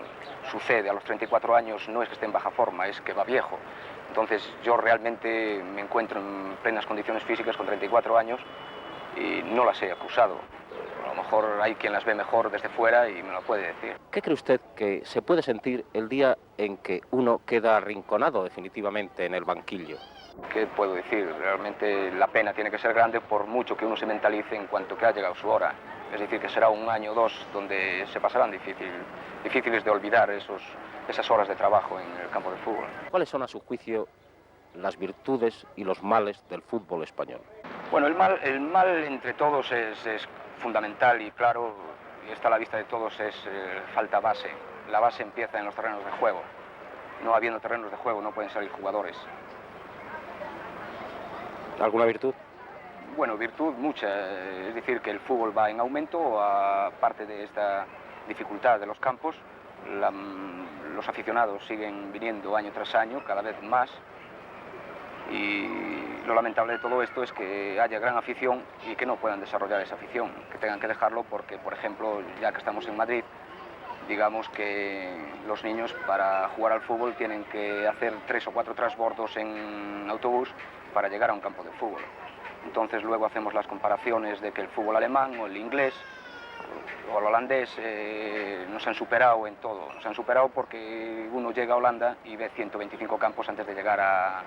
sucede a los 34 años, no es que esté en baja forma, es que va viejo. Entonces yo realmente me encuentro en plenas condiciones físicas con 34 años y no las he acusado. A lo mejor hay quien las ve mejor desde fuera y me lo puede decir. ¿Qué cree usted que se puede sentir el día en que uno queda arrinconado definitivamente en el banquillo? ¿Qué puedo decir? Realmente la pena tiene que ser grande por mucho que uno se mentalice en cuanto que ha llegado su hora. Es decir, que será un año o dos donde se pasarán difíciles de olvidar esas horas de trabajo en el campo de fútbol. ¿Cuáles son, a su juicio, las virtudes y los males del fútbol español? Bueno, el mal entre todos es fundamental y claro, y está a la vista de todos, es falta base. La base empieza en los terrenos de juego. No habiendo terrenos de juego no pueden salir jugadores. ¿Alguna virtud? Bueno, virtud mucha, es decir, que el fútbol va en aumento, aparte de esta dificultad de los campos, los aficionados siguen viniendo año tras año, cada vez más, y lo lamentable de todo esto es que haya gran afición y que no puedan desarrollar esa afición, que tengan que dejarlo porque, por ejemplo, ya que estamos en Madrid, digamos que los niños para jugar al fútbol tienen que hacer 3 o 4 transbordos en autobús para llegar a un campo de fútbol. Entonces luego hacemos las comparaciones de que el fútbol alemán o el inglés o el holandés nos han superado en todo. Nos han superado porque uno llega a Holanda y ve 125 campos antes de llegar a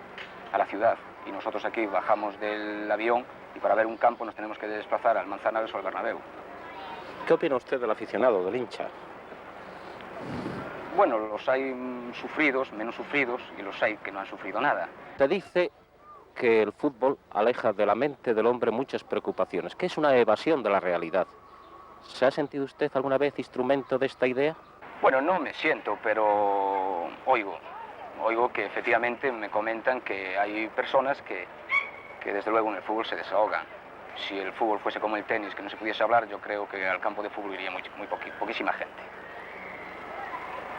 la ciudad. Y nosotros aquí bajamos del avión y para ver un campo nos tenemos que desplazar al Manzanares o al Bernabéu. ¿Qué opina usted del aficionado, del hincha? Bueno, los hay sufridos, menos sufridos, y los hay que no han sufrido nada. Se dice que el fútbol aleja de la mente del hombre muchas preocupaciones, que es una evasión de la realidad. ¿Se ha sentido usted alguna vez instrumento de esta idea? Bueno, no me siento, pero oigo que efectivamente me comentan que hay personas que desde luego en el fútbol se desahogan. Si el fútbol fuese como el tenis, que no se pudiese hablar, yo creo que al campo de fútbol iría poquísima gente.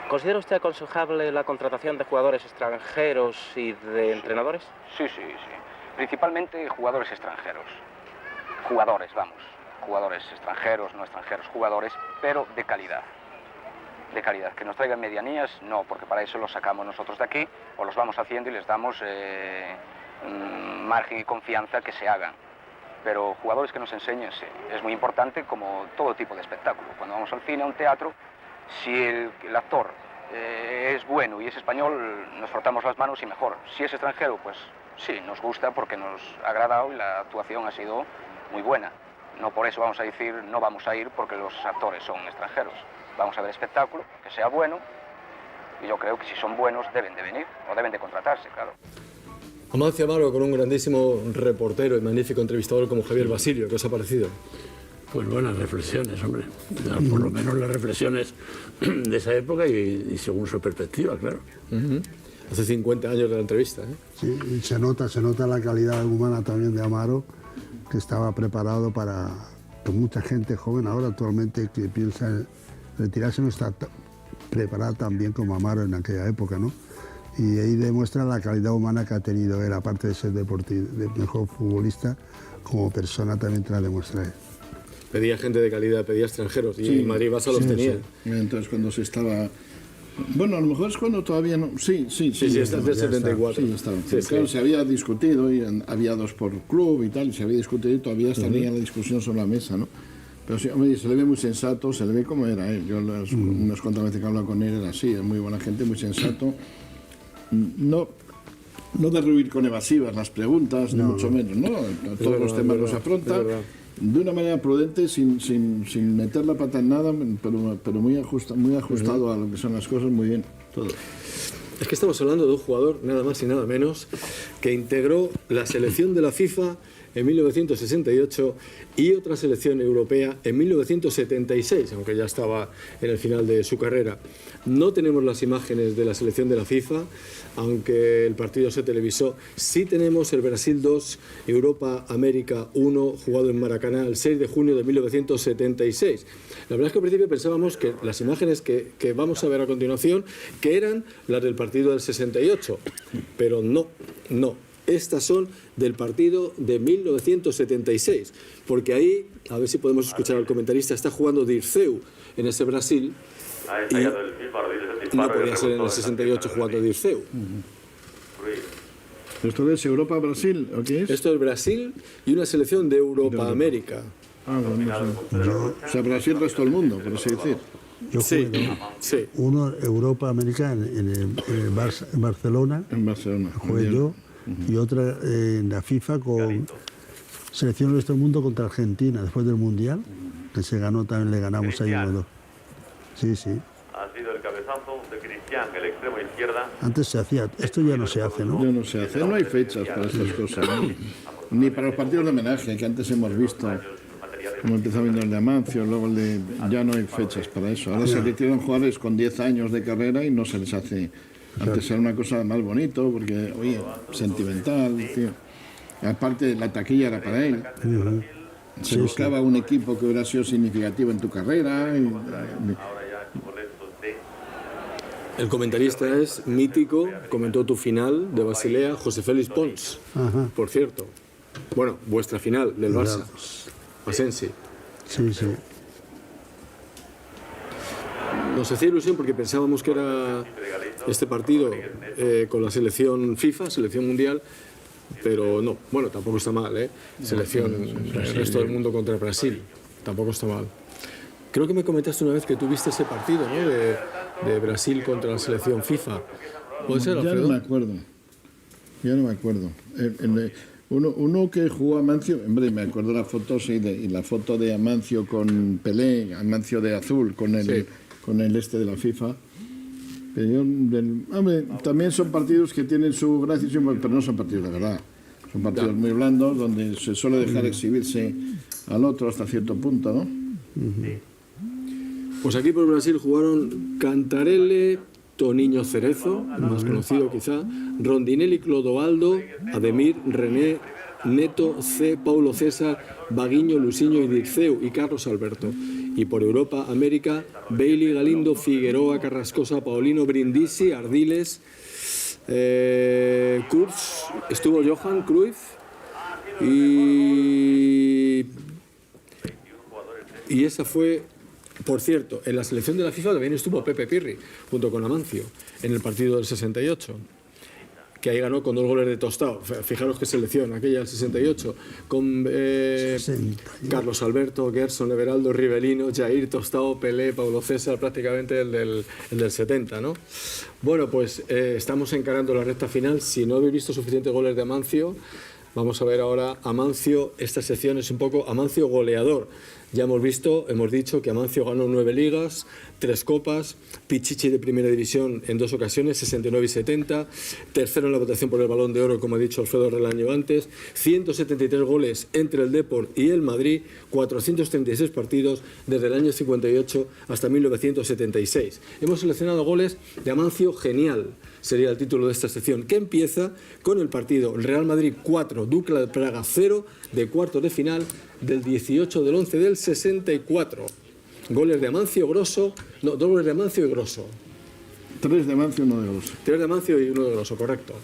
¿Considera usted aconsejable la contratación de jugadores extranjeros y de entrenadores? Sí. Principalmente jugadores extranjeros. Jugadores, vamos. Jugadores extranjeros, no extranjeros, jugadores, pero de calidad. De calidad. Que nos traigan medianías, no, porque para eso los sacamos nosotros de aquí, o los vamos haciendo y les damos margen y confianza que se hagan. Pero jugadores que nos enseñen, sí. Es muy importante como todo tipo de espectáculo. Cuando vamos al cine, a un teatro, si el actor es bueno y es español, nos frotamos las manos y mejor. Si es extranjero, pues sí, nos gusta porque nos ha agradado y la actuación ha sido muy buena. No por eso vamos a decir no vamos a ir porque los actores son extranjeros. Vamos a ver espectáculo, que sea bueno, y yo creo que si son buenos deben de venir o deben de contratarse, claro. Amancio Amaro, con un grandísimo reportero y magnífico entrevistador como Javier Basilio, ¿qué os ha parecido? Pues buenas reflexiones, hombre. Por lo menos las reflexiones de esa época y según su perspectiva, claro. Hace 50 años de la entrevista, ¿eh? Sí, y se nota la calidad humana también de Amaro, que estaba preparado para que mucha gente joven ahora actualmente que piensa en retirarse no está preparada tan bien como Amaro en aquella época, ¿no? Y ahí demuestra la calidad humana que ha tenido él, aparte de ser deportivo, de mejor futbolista, como persona también te la demuestra él. Pedía gente de calidad, pedía extranjeros, y en Madrid-Barça los tenía. Sí. Entonces cuando se estaba... Bueno, a lo mejor es cuando todavía no... Sí, está desde el 74. Sí, estaba. Claro, se había discutido, y había 2 por club y tal, y se había discutido y todavía estaría la discusión sobre la mesa, ¿no? Pero sí, hombre, se le ve muy sensato, se le ve como era él. Yo unas cuantas veces que he hablado con él era así, es muy buena gente, muy sensato. No derruir con evasivas las preguntas, ni mucho menos, ¿no? Todos los temas los afronta de una manera prudente, sin meter la pata en nada, pero muy ajustado a lo que son las cosas, muy bien, todo. Es que estamos hablando de un jugador, nada más y nada menos, que integró la selección de la FIFA en 1968 y otra selección europea en 1976, aunque ya estaba en el final de su carrera. No tenemos las imágenes de la selección de la FIFA, aunque el partido se televisó. Sí tenemos el Brasil 2, Europa-América 1, jugado en Maracaná el 6 de junio de 1976. La verdad es que al principio pensábamos que las imágenes que vamos a ver a continuación, que eran las del partido del 68, pero no. Estas son del partido de 1976, porque ahí, a ver si podemos escuchar al comentarista, está jugando Dirceu en ese Brasil, y no podía ser en el 68 jugando Dirceu. ¿Esto es Europa-Brasil o qué es? Esto es Brasil y una selección de Europa-América. O sea, Brasil resto del mundo, por así decir. Yo jugué uno Europa-América en Barcelona. En Barcelona. Jugué yo. Y otra en la FIFA con selección del resto del mundo contra Argentina después del Mundial, que se ganó, también le ganamos ahí 1-2. Sí. Ha sido el cabezazo de Cristian, el extremo izquierda. Antes se hacía, esto ya no se hace, ¿no? Ya no se hace, no hay fechas para estas cosas, ¿no? Ni para los partidos de homenaje que antes hemos visto, como empezó viendo el de Amancio, luego el de... Ya no hay fechas para eso. Ahora se retiran jugadores con 10 años de carrera y no se les hace... Antes era una cosa más bonito, porque, oye, sentimental, tío. Aparte, la taquilla era para él. Se buscaba un equipo que hubiera sido significativo en tu carrera. El comentarista es mítico, comentó tu final de Basilea, José Félix Pons, por cierto. Bueno, vuestra final del Barça, Asensi. Sí. Nos hacía ilusión porque pensábamos que era este partido con la selección FIFA, selección mundial, pero no. Bueno, tampoco está mal, ¿eh? Selección, el resto del mundo contra Brasil, tampoco está mal. Creo que me comentaste una vez que tuviste ese partido, ¿no? De Brasil contra la selección FIFA. ¿Puede ser, Alfredo? Ya no me acuerdo. Uno que jugó Amancio, hombre, me acuerdo la foto, sí, y la foto de Amancio con Pelé, Amancio de azul, con el este de la FIFA. Pero hombre, también son partidos que tienen su gracia, pero no son partidos de verdad. Son partidos muy blandos, donde se suele dejar exhibirse al otro hasta cierto punto, ¿no? Pues aquí por Brasil jugaron Cantarelle, Toniño Cerezo, el más conocido quizá, Rondinelli, Clodoaldo, Ademir, René, Neto, Paulo César, Baguinho, Luciño y Dirceu y Carlos Alberto. Y por Europa, América, Bailey, Galindo, Figueroa, Carrascosa, Paulino, Brindisi, Ardiles, Kurz, estuvo Johan Cruyff y esa fue, por cierto, en la selección de la FIFA también estuvo Pepe Pirri, junto con Amancio, en el partido del 68. Que ahí ganó con 2 goles de Tostao. Fijaros qué selección, aquella del 68, con Carlos Alberto, Gerson, Everaldo, Rivelino, Jair, Tostao, Pelé, Paulo César, prácticamente el del 70, ¿no? Bueno, pues estamos encarando la recta final. Si no habéis visto suficientes goles de Amancio, vamos a ver ahora Amancio. Esta sección es un poco Amancio goleador. Ya hemos dicho que Amancio ganó 9 ligas, 3 copas, Pichichi de primera división en 2 ocasiones, 69 y 70, tercero en la votación por el Balón de Oro, como ha dicho Alfredo el año antes, 173 goles entre el Depor y el Madrid, 436 partidos desde el año 58 hasta 1976. Hemos seleccionado goles de Amancio genial, sería el título de esta sección, que empieza con el partido Real Madrid 4, Dukla de Praga 0, de cuartos de final del 18 del 11 del 64. Goles de Amancio, Grosso, no, 2 goles de Amancio y Grosso. 3 de Amancio y 1 de Grosso. 3 de Amancio y 1 de Grosso, correcto.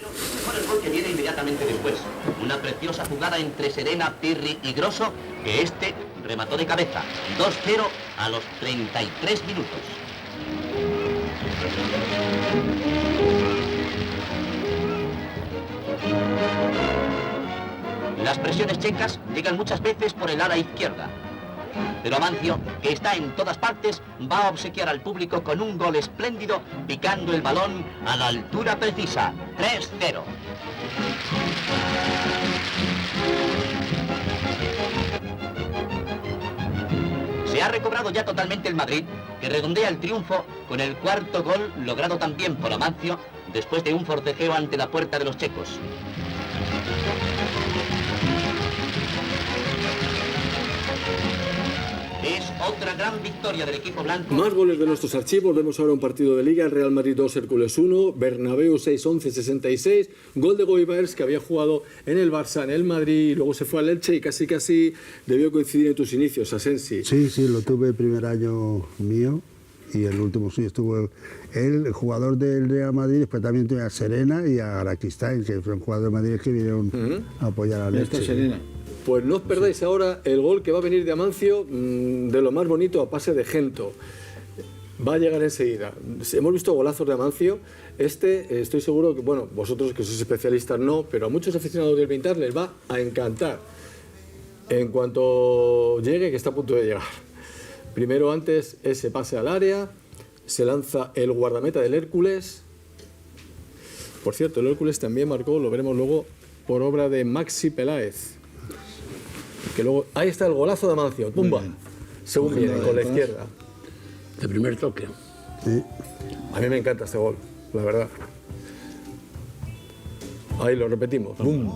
Mejor el gol que viene inmediatamente después. Una preciosa jugada entre Serena, Pirri y Grosso, que este remató de cabeza. 2-0 a los 33 minutos. Las presiones checas llegan muchas veces por el ala izquierda. Pero Amancio, que está en todas partes, va a obsequiar al público con un gol espléndido, picando el balón a la altura precisa. 3-0. Se ha recobrado ya totalmente el Madrid, que redondea el triunfo con el cuarto gol logrado también por Amancio, después de un forcejeo ante la puerta de los checos. Es otra gran victoria del equipo blanco. Más goles de nuestros archivos. Vemos ahora un partido de Liga. Real Madrid 2, Hércules 1. Bernabéu 6-11-66. Gol de Goibers, que había jugado en el Barça, en el Madrid, y luego se fue al Elche y casi debió coincidir en tus inicios, Asensi. Sí, lo tuve el primer año mío y el último suyo estuvo él, el jugador del Real Madrid. Después también tuve a Serena y a Araquistain, que fueron jugadores de Madrid que vinieron a apoyar al Elche. Serena. Pues no os perdáis ahora el gol que va a venir de Amancio, de lo más bonito, a pase de Gento. Va a llegar enseguida. Hemos visto golazos de Amancio. Estoy seguro que, bueno, vosotros que sois especialistas no, pero a muchos aficionados del Vintar les va a encantar. En cuanto llegue, que está a punto de llegar. Primero, antes, ese pase al área. Se lanza el guardameta del Hércules. Por cierto, el Hércules también marcó, lo veremos luego, por obra de Maxi Peláez. Que luego, ahí está el golazo de Amancio, ¡pumba! Según viene, con la izquierda. De primer toque. Sí. A mí me encanta este gol, la verdad. Ahí lo repetimos, ¡bum!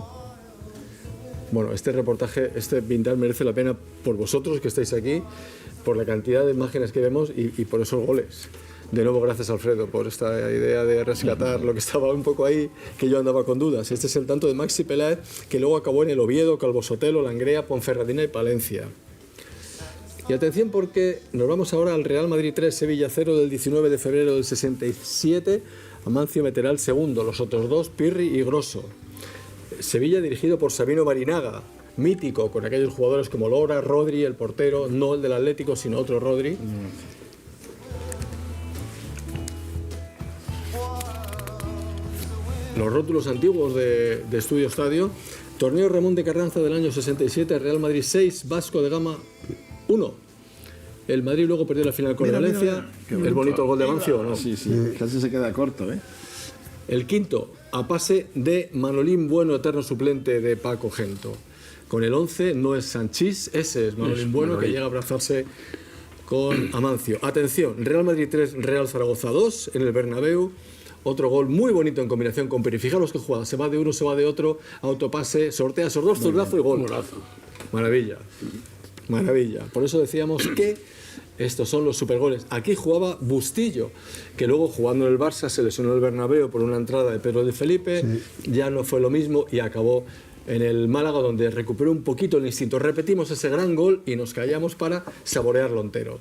Bueno, este reportaje, este Vintar merece la pena por vosotros que estáis aquí, por la cantidad de imágenes que vemos y por esos goles. De nuevo, gracias Alfredo por esta idea de rescatar lo que estaba un poco ahí, que yo andaba con dudas. Este es el tanto de Maxi Peláez, que luego acabó en el Oviedo, Calvo Sotelo, Langrea, Ponferradina y Palencia. Y atención, porque nos vamos ahora al Real Madrid 3, Sevilla 0 del 19 de febrero del 67. Amancio meterá el segundo, los otros dos, Pirri y Grosso. Sevilla dirigido por Sabino Barinaga, mítico, con aquellos jugadores como Lora, Rodri, el portero, no el del Atlético, sino otro Rodri. Los rótulos antiguos de Estudio Estadio. Torneo Ramón de Carranza del año 67, Real Madrid 6, Vasco de Gama 1. El Madrid luego perdió la final con Valencia. El bonito gol de Amancio, ¿no? Sí, casi se queda corto, ¿eh? El quinto, a pase de Manolín Bueno, eterno suplente de Paco Gento. Con el 11 no es Sanchís, ese es Manolín Bueno, que llega a abrazarse con Amancio. Atención, Real Madrid 3, Real Zaragoza 2 en el Bernabéu. Otro gol muy bonito en combinación con Piri. Fijaros que juega, se va de uno, se va de otro, autopase, sortea esos dos, zurdazo y gol. Maravilla, maravilla. Por eso decíamos que estos son los supergoles. Aquí jugaba Bustillo, que luego jugando en el Barça se lesionó el Bernabéu por una entrada de Pedro de Felipe, ya no fue lo mismo y acabó en el Málaga, donde recuperó un poquito el instinto. Repetimos ese gran gol y nos callamos para saborearlo entero.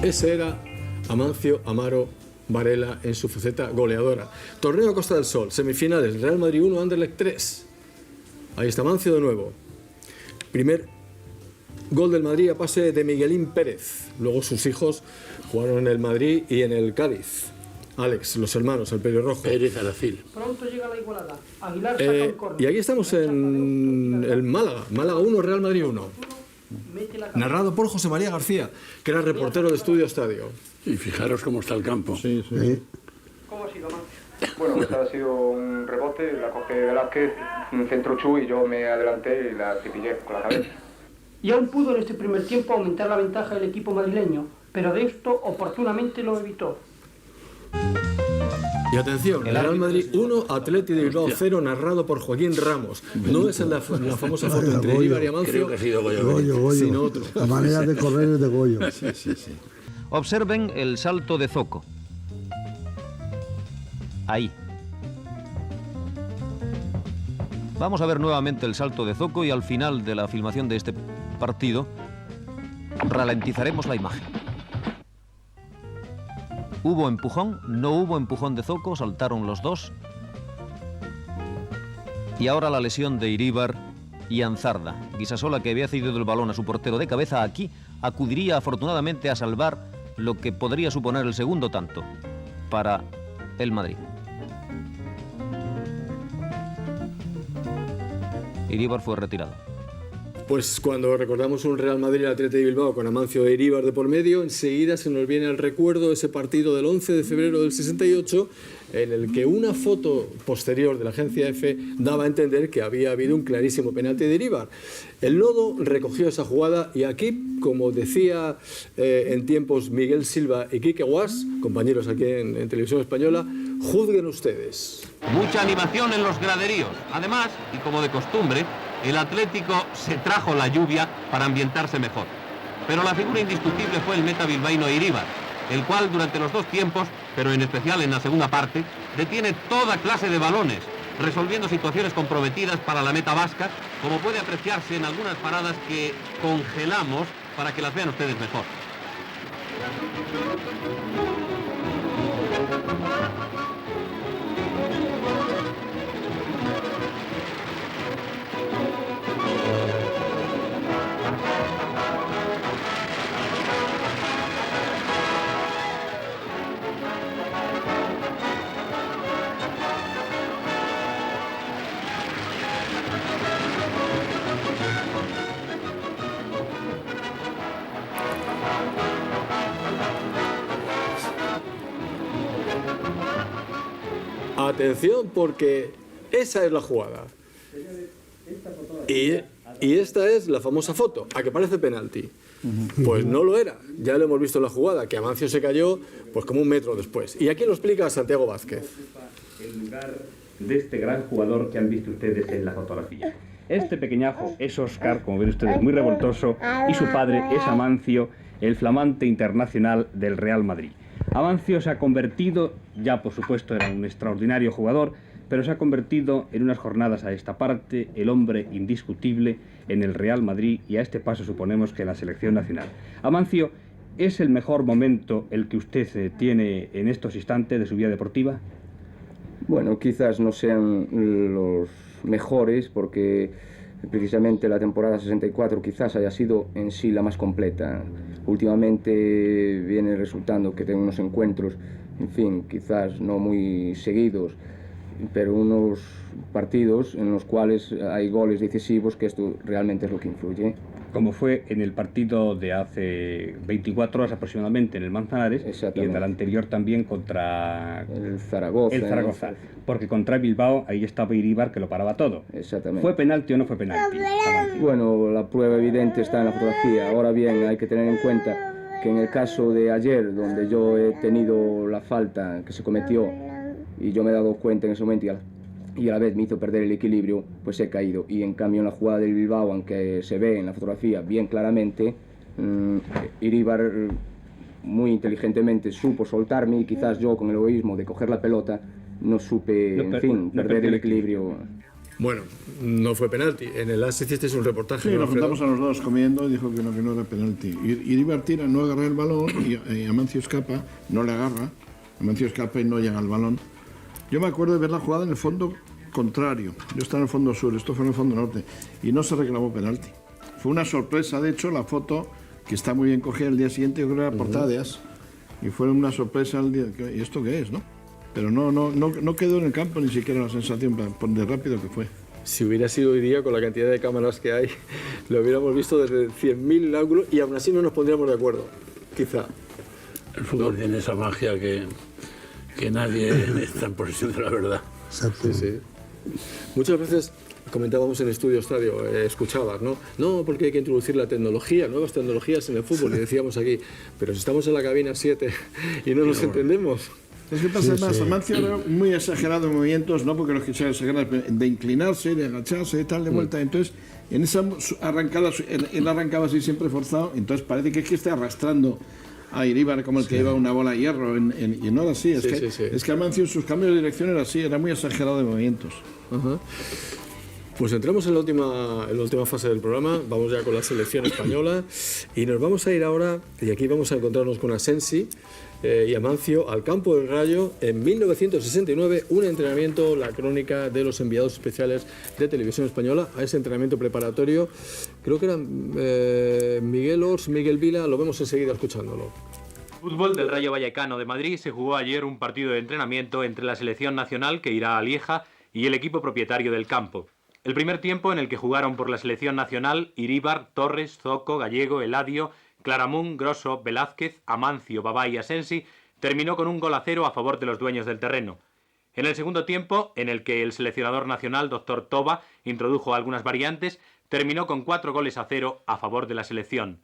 Ese era Amancio Amaro Varela en su faceta goleadora. Torneo Costa del Sol, semifinales, Real Madrid 1, Anderlecht 3. Ahí está Amancio de nuevo. Primer gol del Madrid a pase de Miguelín Pérez. Luego sus hijos jugaron en el Madrid y en el Cádiz. Alex, los hermanos, el pelirrojo. Pérez Aracil. Pronto llega la igualada. Aguilar saca un córner. Y aquí estamos en el Málaga. Málaga 1, Real Madrid 1. Narrado por José María García, que era reportero de Estudio Estadio. Y fijaros cómo está el campo. ¿Cómo ha sido, Amancio? Bueno, pues ha sido un rebote, la coge Velázquez, un centro Chu y yo me adelanté y la cepillé con la cabeza. Y aún pudo en este primer tiempo aumentar la ventaja del equipo madrileño, pero de esto oportunamente lo evitó. Y atención, Real Madrid 1, Atleti de Bilbao 0, narrado por Joaquín Ramos. No es la famosa foto entre Eibar y Amancio, creo que ha sido Goyo. sino otro. La manera de correr es de Goyo. Sí. Observen el salto de Zoco. Ahí. Vamos a ver nuevamente el salto de Zoco y al final de la filmación de este partido ralentizaremos la imagen. ¿Hubo empujón? ¿No hubo empujón de Zoco? Saltaron los dos. Y ahora la lesión de Iríbar y Anzarda. Guisasola, que había cedido el balón a su portero de cabeza, aquí acudiría afortunadamente a salvar lo que podría suponer el segundo tanto para el Madrid. Iríbar fue retirado. Pues cuando recordamos un Real Madrid-Athletic de Bilbao con Amancio e Iríbar de por medio, enseguida se nos viene al recuerdo ese partido del 11 de febrero del 68, en el que una foto posterior de la agencia EFE daba a entender que había habido un clarísimo penalti de Iríbar. El Lodo recogió esa jugada y aquí, como decía en tiempos Miguel Silva y Quique Guas, compañeros aquí en Televisión Española, juzguen ustedes. Mucha animación en los graderíos. Además, y como de costumbre, el Atlético se trajo la lluvia para ambientarse mejor. Pero la figura indiscutible fue el meta bilbaíno Iríbar, el cual durante los dos tiempos, pero en especial en la segunda parte, detiene toda clase de balones, resolviendo situaciones comprometidas para la meta vasca, como puede apreciarse en algunas paradas que congelamos para que las vean ustedes mejor. Atención, porque esa es la jugada. Y esta es la famosa foto, a que parece penalti. Pues no lo era, ya lo hemos visto en la jugada, que Amancio se cayó pues como un metro después. Y aquí lo explica Santiago Vázquez. El lugar de este gran jugador que han visto ustedes en la fotografía. Este pequeñajo es Óscar, como ven ustedes, muy revoltoso, y su padre es Amancio, el flamante internacional del Real Madrid. Amancio se ha convertido, ya por supuesto era un extraordinario jugador, pero se ha convertido en unas jornadas a esta parte el hombre indiscutible en el Real Madrid y a este paso suponemos que en la selección nacional. Amancio, ¿es el mejor momento el que usted tiene en estos instantes de su vida deportiva? Bueno, quizás no sean los mejores porque precisamente la temporada 64 quizás haya sido en sí la más completa. Últimamente viene resultando que tengo unos encuentros, en fin, quizás no muy seguidos, pero unos partidos en los cuales hay goles decisivos, que esto realmente es lo que influye. Como fue en el partido de hace 24 horas aproximadamente en el Manzanares y en el anterior también contra el Zaragoza. Porque contra Bilbao ahí estaba Iríbar que lo paraba todo. Exactamente. ¿Fue penalti o no fue penalti? Bueno, la prueba evidente está en la fotografía. Ahora bien, hay que tener en cuenta que en el caso de ayer, donde yo he tenido la falta que se cometió y yo me he dado cuenta en ese momento y a la vez me hizo perder el equilibrio, pues he caído. Y en cambio en la jugada del Bilbao, aunque se ve en la fotografía bien claramente, Iríbar muy inteligentemente supo soltarme y quizás yo con el egoísmo de coger la pelota no supe, perder el equilibrio. Bueno, no fue penalti. En el AS hicisteis un reportaje. Sí, nos juntamos a los dos comiendo y dijo que no era penalti. Iríbar tira, no agarra el balón y Amancio escapa, no le agarra. Amancio escapa y no llega al balón. Yo me acuerdo de ver la jugada en el fondo contrario. Yo estaba en el fondo sur, esto fue en el fondo norte. Y no se reclamó penalti. Fue una sorpresa, de hecho, la foto, que está muy bien cogida el día siguiente, yo creo que era portada de AS. Y fue una sorpresa el día. ¿Y esto qué es, no? Pero no quedó en el campo ni siquiera la sensación por de rápido que fue. Si hubiera sido hoy día, con la cantidad de cámaras que hay, lo hubiéramos visto desde 100.000 ángulos y aún así no nos pondríamos de acuerdo. Quizá. El fútbol tiene esa magia que nadie está en posesión de la verdad. Sí, sí. Muchas veces comentábamos en Estudio Estadio, escuchabas, ¿no? No, porque hay que introducir la tecnología, nuevas tecnologías en el fútbol, y decíamos aquí, pero si estamos en la cabina 7 y no nos entendemos. Es que pasa más, Amancio era muy exagerado en movimientos, no porque los quisiera exagerar, de inclinarse, de agacharse, de tal, de vuelta. Entonces, en esa arrancada, él arrancaba así siempre forzado, entonces parece que es que está arrastrando a Iríbar como el que lleva una bola de hierro, y no era así. Es que Amancio en sus cambios de dirección era así, era muy exagerado de movimientos. Pues entramos en la última fase del programa, vamos ya con la selección española y nos vamos a ir ahora, y aquí vamos a encontrarnos con Asensi y Amancio al campo del Rayo en 1969, un entrenamiento, la crónica de los enviados especiales de Televisión Española, a ese entrenamiento preparatorio, creo que eran Miguel Ors, Miguel Vila, lo vemos enseguida escuchándolo. Fútbol del Rayo Vallecano de Madrid se jugó ayer un partido de entrenamiento entre la selección nacional que irá a Lieja y el equipo propietario del campo. El primer tiempo, en el que jugaron por la selección nacional Iríbar, Torres, Zoco, Gallego, Eladio, Claramunt, Grosso, Velázquez, Amancio, Babá y Asensi, terminó con un 1-0 a favor de los dueños del terreno. En el segundo tiempo, en el que el seleccionador nacional, Dr. Toba, introdujo algunas variantes, terminó con 4-0 a favor de la selección.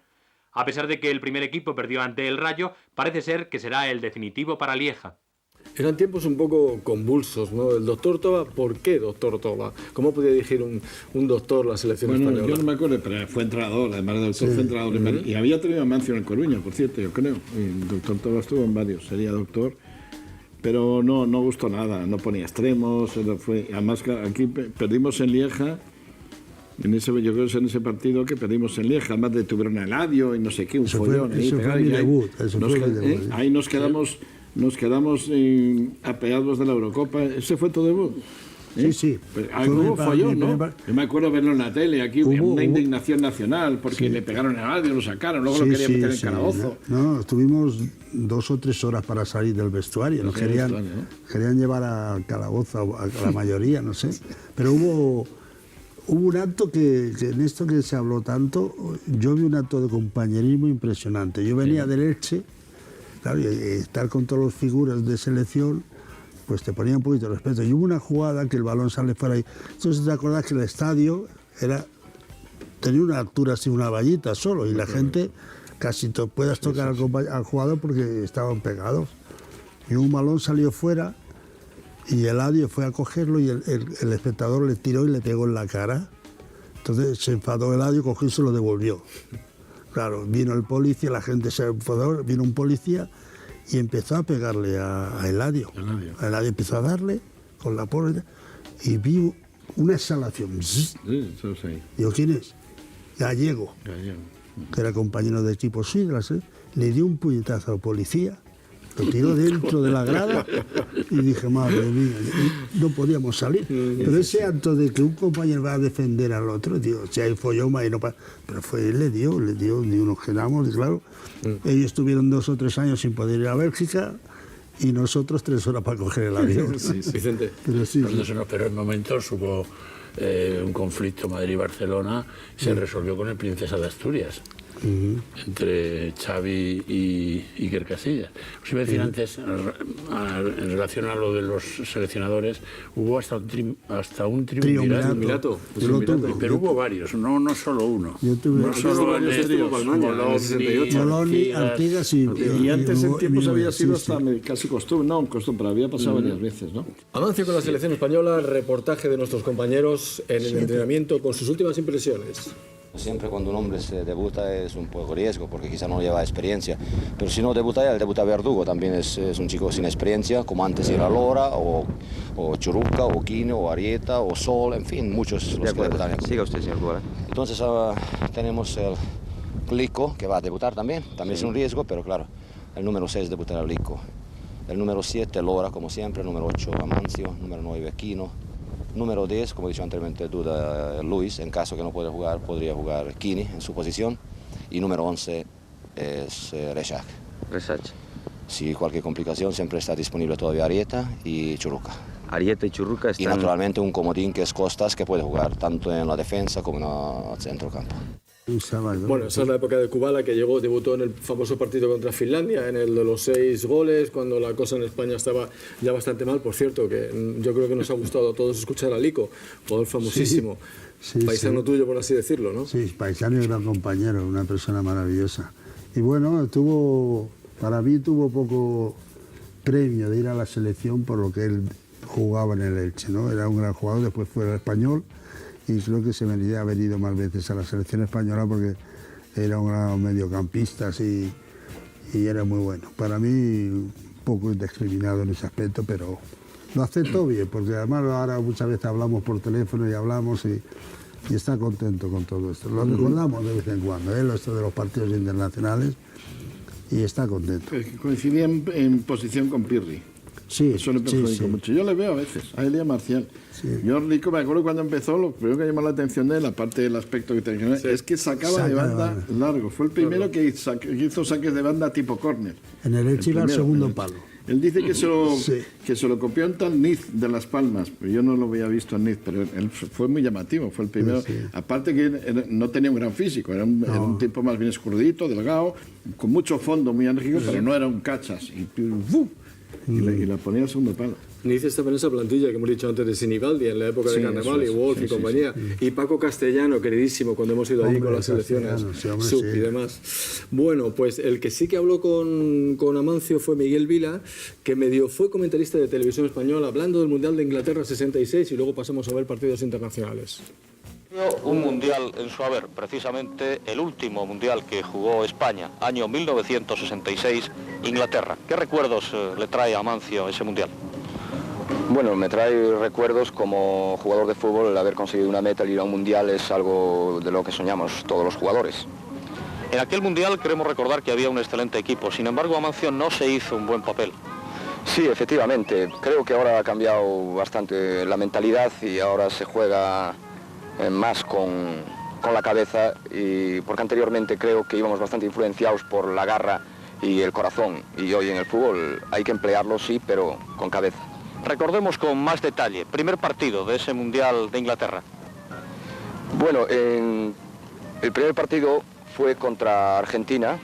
A pesar de que el primer equipo perdió ante el Rayo, parece ser que será el definitivo para Lieja. Eran tiempos un poco convulsos, ¿no? El doctor Toba, ¿por qué doctor Toba? ¿Cómo podía dirigir un doctor la selección española? Yo no me acuerdo, pero fue entrenador, además de doctor, fue entrenador. Y había tenido a Mancio en El Coruña, por cierto, yo creo. Y el doctor Toba estuvo en varios, sería doctor. Pero no gustó nada, no ponía extremos. Además, aquí perdimos en Lieja. Yo creo que es en ese partido que perdimos en Lieja, además detuvieron a Eladio y no sé qué, un follón. Ahí nos quedamos apeados de la Eurocopa. ¿Ese fue tu debut? Sí. Pues, hubo follón, ¿no? Yo me acuerdo verlo en la tele, aquí hubo una indignación nacional porque le pegaron a Eladio, lo sacaron, luego lo querían meter en calabozo. No, estuvimos 2 o 3 horas para salir del vestuario. Nos querían llevar al calabozo a la mayoría, no sé. Pero hubo un acto que en esto que se habló tanto, yo vi un acto de compañerismo impresionante. Yo venía del Elche, claro, y estar con todas las figuras de selección, pues te ponía un poquito de respeto. Y hubo una jugada que el balón sale fuera ahí. Entonces te acordás que el estadio tenía una altura así, una vallita solo, y la gente casi puedas tocar al jugador porque estaban pegados. Y un balón salió fuera, y Eladio fue a cogerlo y el espectador le tiró y le pegó en la cara. Entonces se enfadó Eladio, cogió y se lo devolvió. Claro, vino el policía, la gente se enfadó, vino un policía y empezó a pegarle a Eladio. Eladio empezó a darle con la porra y vi una exhalación. Digo, ¿quién es? Gallego, que era compañero de equipo Sidras, le dio un puñetazo al policía. Lo tiró dentro de la grada y dije, madre mía, no podíamos salir. Pero ese acto de que un compañero va a defender al otro, tío, si hay follón, ahí no pasa. Pero fue él, le dio, y nos quedamos, y claro, ellos estuvieron 2 o 3 años sin poder ir a Bélgica y nosotros 3 horas para coger el avión. Vicente. Pero en los peores momentos hubo un conflicto Madrid-Barcelona, se resolvió con el Princesa de Asturias. Entre Xavi y Iker Casillas. Os iba a decir antes, en relación a lo de los seleccionadores, hubo hasta un triunvirato. Pero hubo varios, no solo uno. Yo tuve Moloni, Artigas y antes en tiempos había sido hasta casi costumbre, pero había pasado varias veces, ¿no? Amancio con la selección española, reportaje de nuestros compañeros en el entrenamiento con sus últimas impresiones. Siempre cuando un hombre se debuta es un poco riesgo porque quizá no lleva experiencia, pero si no debuta él, debuta Verdugo, también es un chico sin experiencia, como antes era Lora, o Churuca, o Quino, o Arieta, o Sol, en fin, muchos los que debutan. Siga usted, señor Duara. Entonces tenemos el Lico, que va a debutar también es un riesgo, pero claro, el número 6 debutará el Lico, el número 7 Lora, como siempre, el número 8 Amancio, número 9 Quino, número 10, como he dicho anteriormente, duda Luis, en caso que no pueda jugar, podría jugar Kini en su posición. Y número 11 es Reshak. Si cualquier complicación, siempre está disponible todavía Arieta y Churuca. Arieta y Churruca están... Y naturalmente un comodín que es Costas, que puede jugar tanto en la defensa como en el centrocampo. Bueno, esa es la época de Kubala, que debutó en el famoso partido contra Finlandia, en el de los 6 goles, cuando la cosa en España estaba ya bastante mal. Por cierto, que yo creo que nos ha gustado a todos escuchar a Lico, jugador famosísimo, paisano tuyo, por así decirlo, ¿no? Sí, paisano y gran compañero, una persona maravillosa. Y bueno, para mí tuvo poco premio de ir a la selección por lo que él jugaba en el Elche, ¿no? Era un gran jugador, después fue el Español, y creo que se merecía haber ido más veces a la selección española porque era un gran mediocampista y era muy bueno. Para mí, un poco discriminado en ese aspecto, pero lo aceptó bien, porque además ahora muchas veces hablamos por teléfono y hablamos y está contento con todo esto. Lo recordamos de vez en cuando, esto de los partidos internacionales, y está contento. Coincidía en posición con Pirri. Sí, eso le perjudicó mucho. Yo le veo a veces, a él y a Marcial. Sí. Yo, Rico, me acuerdo cuando empezó, lo primero que llamó la atención de él, aparte del aspecto que tenía, es que sacaba de banda largo. Fue el primero que hizo saques de banda tipo córner. En el Elche iba al segundo palo. Él dice que se lo copió en tal Niz de Las Palmas, pero yo no lo había visto en Niz, pero él fue muy llamativo, fue el primero. Sí. Aparte que no tenía un gran físico, era un tipo más bien escurridito, delgado, con mucho fondo, muy enérgico, pero no era un cachas. Y la ponía al segundo palo. Niz estaba en esa plantilla que hemos dicho antes de Sinibaldi, en la época de Carnaval y Wolf y compañía. Y Paco Castellano, queridísimo, cuando hemos ido allí con las selecciones, sub y demás. Bueno, pues el que sí que habló con Amancio fue Miguel Vila, que medio fue comentarista de Televisión Española, hablando del Mundial de Inglaterra 66 y luego pasamos a ver partidos internacionales. Un mundial en su haber, precisamente el último mundial que jugó España, año 1966, Inglaterra. ¿Qué recuerdos le trae a Amancio ese mundial? Bueno, me trae recuerdos como jugador de fútbol. El haber conseguido una meta, el ir a un mundial, es algo de lo que soñamos todos los jugadores. En aquel mundial queremos recordar que había un excelente equipo, sin embargo Amancio no se hizo un buen papel. Sí, efectivamente, creo que ahora ha cambiado bastante la mentalidad y ahora se juega más con la cabeza, y porque anteriormente creo que íbamos bastante influenciados por la garra y el corazón, y hoy en el fútbol hay que emplearlo, sí, pero con cabeza. Recordemos con más detalle, primer partido de ese Mundial de Inglaterra. Bueno, el primer partido fue contra Argentina.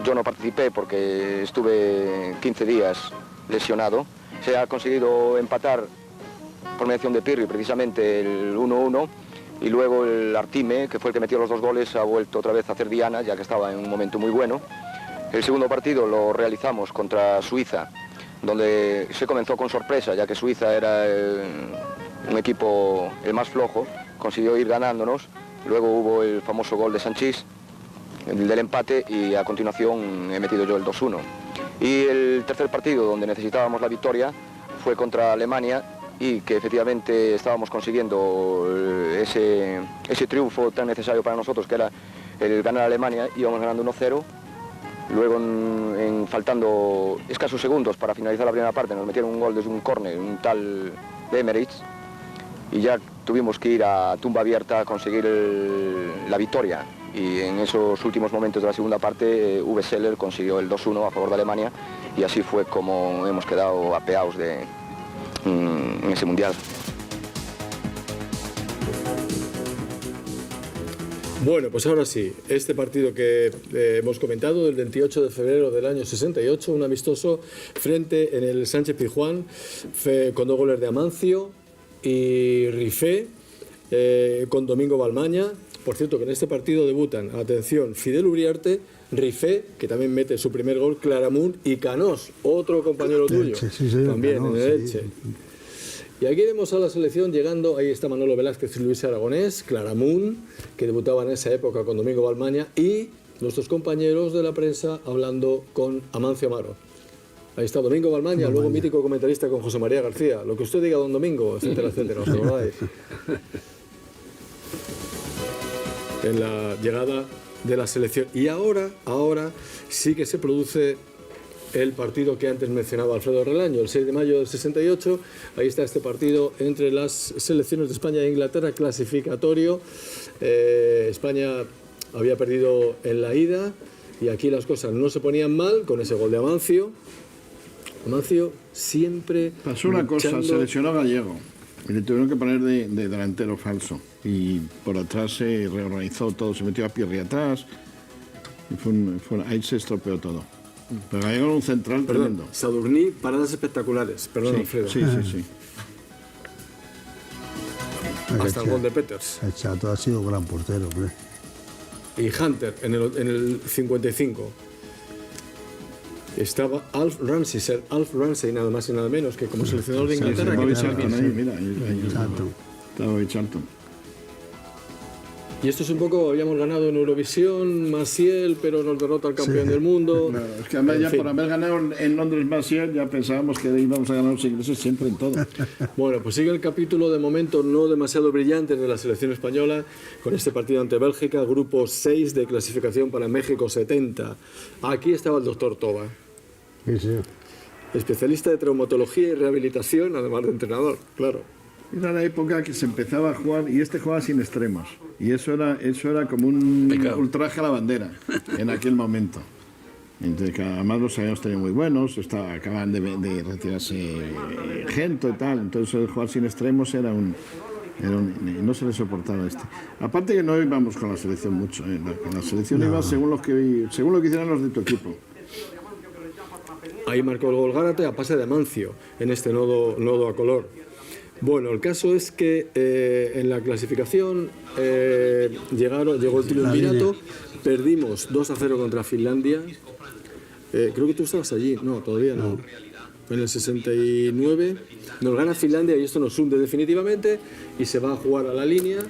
Yo no participé porque estuve 15 días lesionado. Se ha conseguido empatar por mediación de Pirri, precisamente el 1-1, y luego el Artime, que fue el que metió los 2 goles, ha vuelto otra vez a hacer diana, ya que estaba en un momento muy bueno. El segundo partido lo realizamos contra Suiza, donde se comenzó con sorpresa, ya que Suiza era un equipo el más flojo, consiguió ir ganándonos, luego hubo el famoso gol de Sanchís, el del empate, y a continuación he metido yo el 2-1. Y el tercer partido, donde necesitábamos la victoria, fue contra Alemania, y que efectivamente estábamos consiguiendo ese triunfo tan necesario para nosotros, que era el ganar a Alemania. Íbamos ganando 1-0. Luego, faltando escasos segundos para finalizar la primera parte, nos metieron un gol desde un córner, un tal de Emirates, y ya tuvimos que ir a tumba abierta a conseguir la victoria. Y en esos últimos momentos de la segunda parte, Uwe Seeler consiguió el 2-1 a favor de Alemania, y así fue como hemos quedado apeados en ese mundial. Bueno, pues ahora sí, este partido que hemos comentado del 28 de febrero del año 68, un amistoso frente en el Sánchez Pizjuán, con 2 goles de Amancio y Rifé, con Domingo Balmaña. Por cierto, que en este partido debutan, atención, Fidel Uriarte, Rifé, que también mete su primer gol, Claramunt y Canós, otro compañero tuyo, también en el Elche. Y aquí vemos a la selección llegando, ahí está Manolo Velázquez y Luis Aragonés, Claramunt, que debutaba en esa época con Domingo Balmaña, y nuestros compañeros de la prensa hablando con Amancio Amaro. Ahí está Domingo Balmaña, luego mítico comentarista con José María García. Lo que usted diga, don Domingo, etcétera, etcétera, ¿os acordáis? En la llegada de la selección. Y ahora sí que se produce el partido que antes mencionaba Alfredo Relaño, el 6 de mayo del 68, ahí está este partido entre las selecciones de España e Inglaterra, clasificatorio. España había perdido en la ida y aquí las cosas no se ponían mal con ese gol de Amancio. Amancio siempre pasó una cosa, se lesionó a Gallego y le tuvieron que poner de delantero falso, y por atrás se reorganizó todo, se metió a Pirri atrás y ahí se estropeó todo. Pero Gallego era un central tremendo. Sadurní, paradas espectaculares, perdón, Alfredo. Sí. Hasta el gol de Peters. El Chato ha sido un gran portero, hombre. Y Hunter en el 55. Estaba Alf Ramsey, nada más y nada menos, que como seleccionador de Inglaterra. Bobby Charlton ahí, mira. Estaba Bobby Charlton. Y esto es un poco, habíamos ganado en Eurovisión, Maciel, pero nos derrota el campeón del mundo. Claro, es que además ya por haber ganado en Londres Maciel ya pensábamos que íbamos a ganar los ingleses siempre en todo. Bueno, pues sigue el capítulo de momento no demasiado brillante de la selección española con este partido ante Bélgica, grupo 6 de clasificación para México 70. Aquí estaba el doctor Toba. Sí, sí. Especialista de traumatología y rehabilitación, además de entrenador, claro. Era la época que se empezaba a jugar y jugaba sin extremos. Y eso era como un ultraje a la bandera en aquel momento. Entonces, además los habíamos tenido muy buenos, acaban de retirarse Gento y tal. Entonces el jugar sin extremos no se le soportaba Aparte que no íbamos con la selección mucho. Con la selección iba según lo que hicieran los de tu equipo. Ahí marcó el gol Gárate a pase de Amancio en este nodo a color. Bueno, el caso es que en la clasificación llegó el triunvirato, perdimos 2-0 contra Finlandia. Creo que tú estabas allí, no, todavía no. En el 69 nos gana Finlandia y esto nos hunde definitivamente y se va a jugar a la línea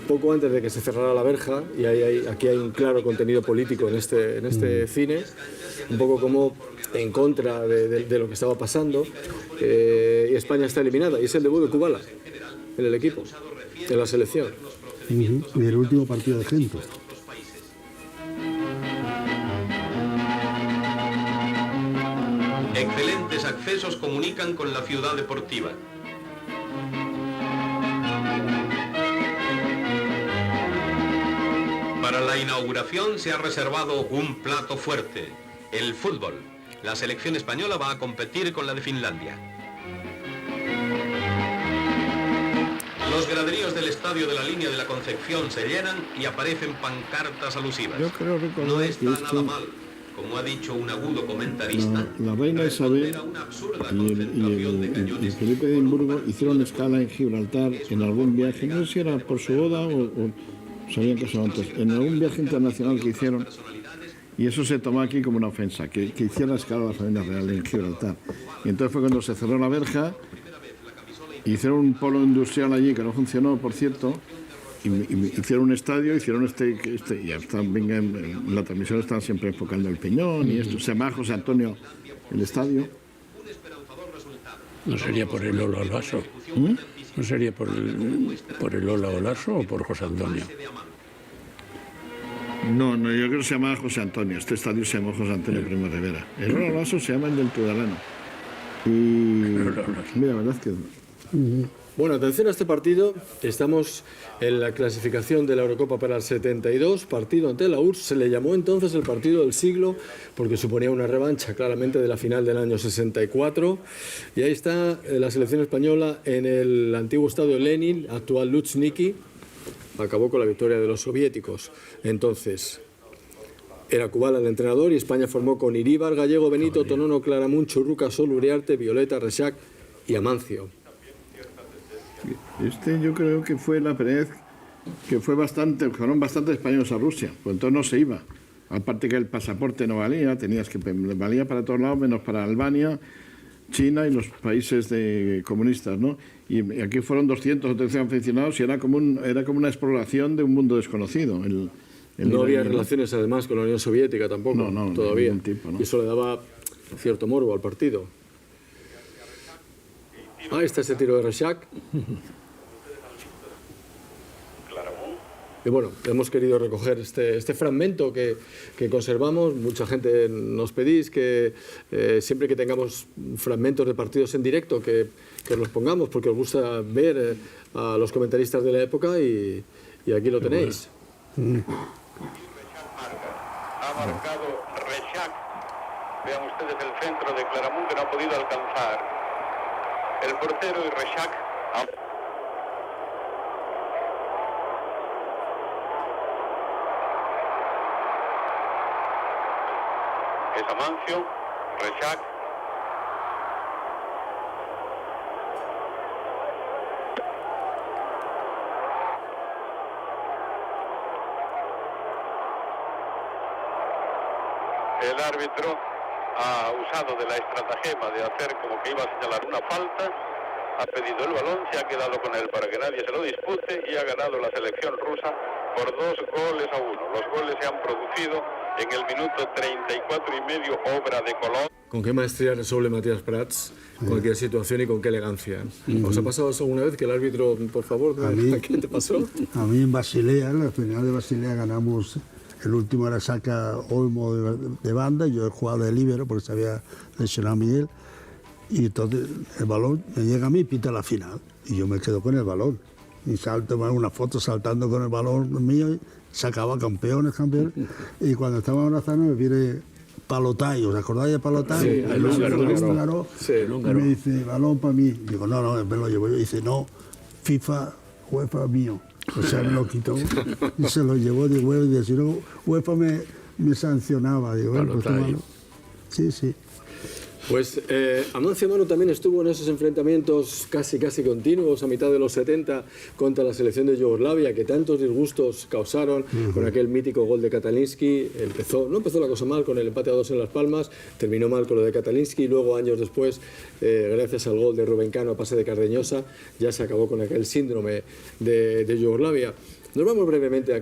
poco antes de que se cerrara la verja. Y aquí hay un claro contenido político en este cine, un poco como en contra de lo que estaba pasando, y España está eliminada y es el debut de Kubala en el equipo, en la selección. Y el último partido de Gento. Excelentes accesos comunican con la ciudad deportiva. Para la inauguración se ha reservado un plato fuerte, el fútbol. La selección española va a competir con la de Finlandia. Los graderíos del estadio de la Línea de la Concepción se llenan y aparecen pancartas alusivas. Yo creo recordar no está que nada mal, como ha dicho un agudo comentarista. La reina Isabel y Felipe de Edimburgo hicieron escala en Gibraltar en algún viaje, no sé si era por su boda o sabían que son antes, en algún viaje internacional que hicieron. Y eso se tomó aquí como una ofensa, que hiciera escala la familia real en Gibraltar. Y entonces fue cuando se cerró la verja, hicieron un polo industrial allí que no funcionó, por cierto, y hicieron un estadio, hicieron y ya están, en la transmisión están siempre enfocando el Peñón y esto. Se llama José Antonio el estadio. ¿No sería por el Lola Olaso? ¿No sería por el Lola Olaso o por José Antonio? No, yo creo que se llama José Antonio. Este estadio se llama José Antonio Primo Rivera. El Lola Olaso se llama el del Tudalano. Y mira, la verdad es que... Bueno, atención a este partido. Estamos en la clasificación de la Eurocopa para el 72, partido ante la URSS. Se le llamó entonces el partido del siglo porque suponía una revancha claramente de la final del año 64. Y ahí está la selección española en el antiguo estadio Lenin, actual Luzhniki. Acabó con la victoria de los soviéticos. Entonces, era Kubala el entrenador y España formó con Iríbar, Gallego, Benito, Tonono, Claramunt, Churruca, Sol, Uriarte, Violeta, Rexach y Amancio. Yo creo que fue la primera vez que fueron bastante españoles a Rusia, pues entonces no se iba. Aparte que el pasaporte no valía, valía para todos lados menos para Albania, China y los países comunistas, ¿no? Y aquí fueron 200 o 300 aficionados y era como una exploración de un mundo desconocido. No había relaciones además con la Unión Soviética tampoco, todavía. Tipo, ¿no? Y eso le daba cierto morbo al partido. Ahí está ese tiro de Rexach. Y bueno, hemos querido recoger este fragmento que conservamos. Mucha gente nos pedís que siempre que tengamos fragmentos de partidos en directo que los pongamos porque os gusta ver a los comentaristas de la época y aquí lo tenéis. Ha marcado Rexach. Vean ustedes el centro de Claramunt que no ha podido alcanzar. El portero y Rexach. Es Amancio, Rexach. El árbitro ha usado de la estratagema de hacer como que iba a señalar una falta, ha pedido el balón, se ha quedado con él para que nadie se lo dispute y ha ganado la selección rusa por 2 goles a 1. Los goles se han producido en el minuto 34 y medio, obra de Colón. Con qué maestría resuelve Matías Prats cualquier situación y con qué elegancia. ¿Os ha pasado eso alguna vez que el árbitro, por favor, ¿qué te pasó? A mí en Basilea, en la final de Basilea ganamos, el último era saca Olmo de banda, y yo he jugado de líbero porque se había lesionado Miguel, y entonces el balón me llega a mí y pita la final, y yo me quedo con el balón, y salto, una foto saltando con el balón mío, y se acaba campeones, y cuando estaba abrazando me viene Palotay, ¿os acordáis de Palotay? Sí, el húngaro. Y me dice, balón para mí. Digo, no, me lo llevo yo. Y dice, no, FIFA, UEFA mío. O sea, me lo quitó y se lo llevó de UEFA. Y si no, UEFA me sancionaba. Digo, bueno, pues tú, sí. Pues Amancio Amaro también estuvo en esos enfrentamientos casi continuos a mitad de los 70 contra la selección de Yugoslavia, que tantos disgustos causaron con aquel mítico gol de Katalinski. No empezó la cosa mal con el empate a 2 en Las Palmas, terminó mal con lo de Katalinski, y luego años después, gracias al gol de Rubén Cano a pase de Cardeñosa, ya se acabó con aquel síndrome de Yugoslavia. Nos vamos brevemente a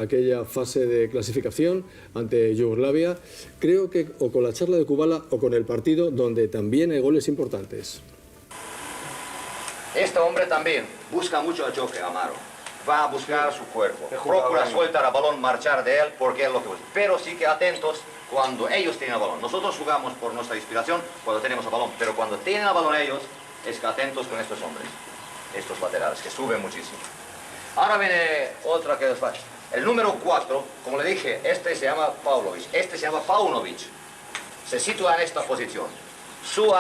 aquella fase de clasificación ante Yugoslavia, creo que o con la charla de Kubala o con el partido, donde también hay goles importantes. Este hombre también busca mucho el choque, Amaro. Va a buscar su cuerpo. Procura soltar el balón, marchar de él, porque es lo que busca. Pero sí que atentos cuando ellos tienen el balón. Nosotros jugamos por nuestra inspiración cuando tenemos el balón, pero cuando tienen el balón ellos, es que atentos con estos hombres, estos laterales, que suben muchísimo. Ahora viene otra que es fácil. El número 4, como le dije, este se llama Pavlovic, este se llama Paunovic. Se sitúa en esta posición. Su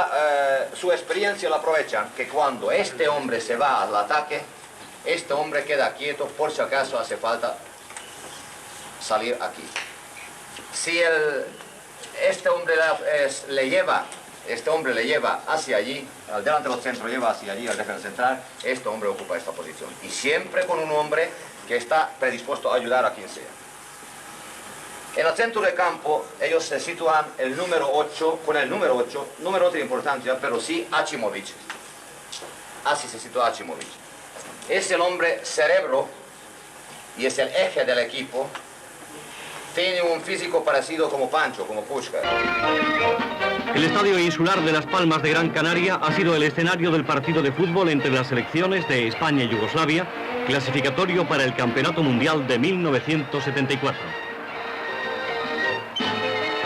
experiencia la aprovechan, que cuando este hombre se va al ataque, este hombre queda quieto por si acaso hace falta salir aquí. Si este hombre le lleva hacia allí, al delante del centro lleva hacia allí, al defensa central, este hombre ocupa esta posición. Y siempre con un hombre que está predispuesto a ayudar a quien sea. En el centro de campo, ellos se sitúan el número 8, con el número 8, número de importancia, pero sí Achimovic. Así se sitúa Achimovic. Es el hombre cerebro y es el eje del equipo. Tiene un físico parecido como Pancho, como Pushka. El Estadio Insular de Las Palmas de Gran Canaria ha sido el escenario del partido de fútbol entre las selecciones de España y Yugoslavia, clasificatorio para el Campeonato Mundial de 1974.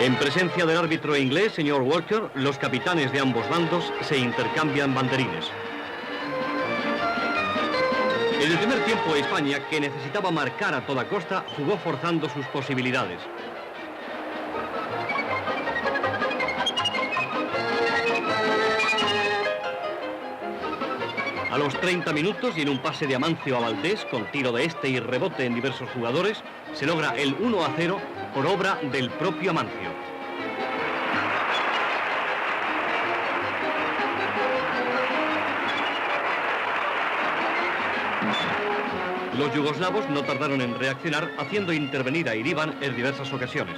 En presencia del árbitro inglés, señor Walker, los capitanes de ambos bandos se intercambian banderines. En el primer tiempo, España, que necesitaba marcar a toda costa, jugó forzando sus posibilidades. A los 30 minutos y en un pase de Amancio a Valdés, con tiro de este y rebote en diversos jugadores, se logra el 1-0 por obra del propio Amancio. Los yugoslavos no tardaron en reaccionar, haciendo intervenir a Iriban en diversas ocasiones.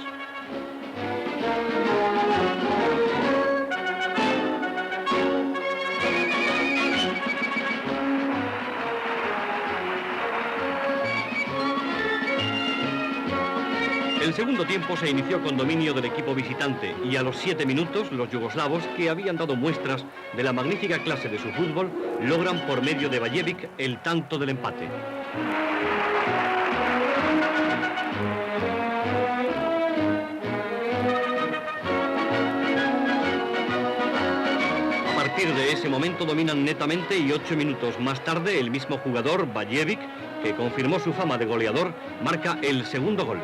El segundo tiempo se inició con dominio del equipo visitante y a los 7 minutos los yugoslavos, que habían dado muestras de la magnífica clase de su fútbol, logran por medio de Bajevic el tanto del empate. A partir de ese momento dominan netamente y 8 minutos más tarde el mismo jugador, Bajevic, que confirmó su fama de goleador, marca el segundo gol.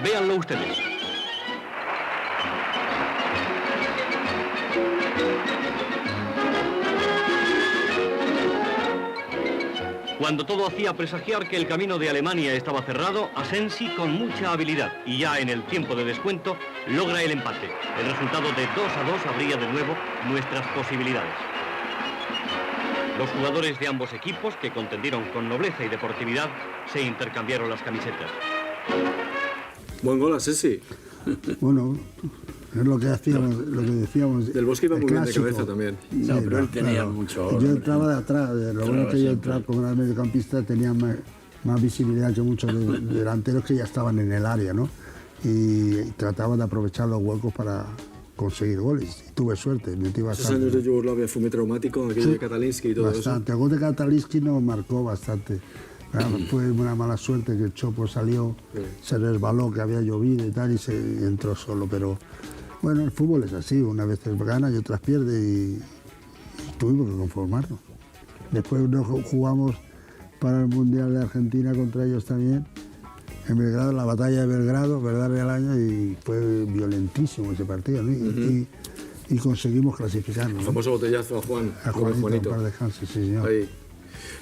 Véanlo ustedes. Cuando todo hacía presagiar que el camino de Alemania estaba cerrado, Asensi, con mucha habilidad y ya en el tiempo de descuento, logra el empate. El resultado de 2-2 abría de nuevo nuestras posibilidades. Los jugadores de ambos equipos, que contendieron con nobleza y deportividad, se intercambiaron las camisetas. Buen gol, Asensi. Bueno, Es lo que hacíamos, lo que decíamos. Del Bosque iba muy bien de cabeza también. No, Sí, pero él tenía claro. mucho... Yo entraba de atrás, lo bueno que yo entraba como era mediocampista tenía más visibilidad que muchos delanteros que ya estaban en el área, ¿no? Y trataba de aprovechar los huecos para conseguir goles. Y tuve suerte, metí bastante. Esos años de Yugoslavia fue muy traumático, aquello de Katalinsky y todo bastante. El gol de Katalinsky nos marcó bastante. Fue una mala suerte que el Chopo salió, se resbaló, que había llovido y tal, y se entró solo. Pero bueno, el fútbol es así, unas veces gana y otras pierde y tuvimos que conformarnos. Después nos jugamos para el Mundial de Argentina contra ellos también, en Belgrado, la batalla de Belgrado, verdad Real Año, y fue violentísimo ese partido, ¿no? Y conseguimos clasificarnos. El famoso botellazo a Juan, a Juanito. Par de Hansi, sí, señor. Ahí.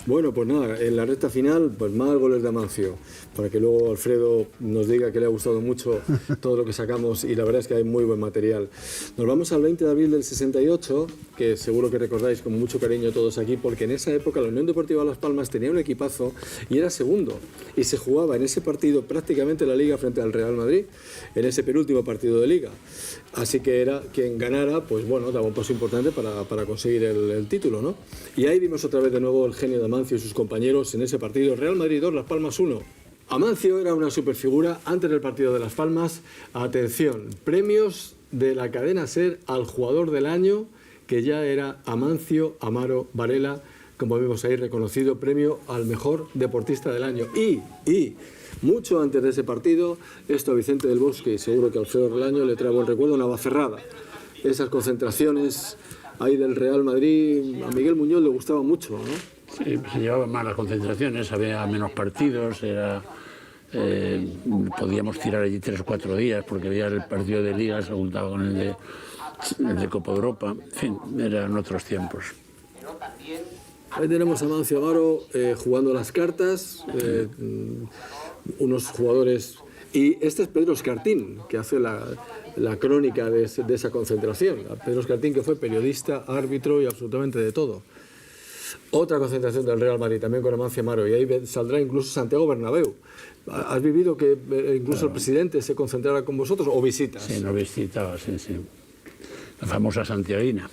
Bueno, pues nada, en la recta final, pues más goles de Amancio, para que luego Alfredo nos diga que le ha gustado mucho todo lo que sacamos, y la verdad es que hay muy buen material. Nos vamos al 20 de abril del 68, que seguro que recordáis con mucho cariño todos aquí, porque en esa época la Unión Deportiva Las Palmas tenía un equipazo y era segundo, y se jugaba en ese partido prácticamente la Liga frente al Real Madrid, en ese penúltimo partido de Liga. Así que era quien ganara, pues bueno, daba un paso importante para conseguir el título, ¿no? Y ahí vimos otra vez de nuevo el genio de Amancio y sus compañeros en ese partido. Real Madrid 2, Las Palmas 1. Amancio era una superfigura antes del partido de Las Palmas. Atención, premios de la cadena SER al jugador del año, que ya era Amancio Amaro Varela, como vemos ahí reconocido, premio al mejor deportista del año. Y mucho antes de ese partido, esto a Vicente del Bosque y seguro que a Alfredo Relaño le trae buen recuerdo, Navacerrada. Esas concentraciones ahí del Real Madrid, a Miguel Muñoz le gustaba mucho, ¿no? Sí, se llevaban más las concentraciones, había menos partidos, podíamos tirar allí 3 o 4 días porque había el partido de Liga, se juntaba con el de Copa Europa, en fin, eran otros tiempos. Ahí tenemos a Amancio Amaro jugando las cartas, unos jugadores... Y este es Pedro Escartín, que hace la crónica de esa concentración. Pedro Escartín, que fue periodista, árbitro y absolutamente de todo. Otra concentración del Real Madrid, también con Amancio Amaro, y ahí saldrá incluso Santiago Bernabéu. ¿Has vivido que incluso el presidente se concentrara con vosotros o visitas? Sí, nos visitaba, sí. La famosa santiaguina.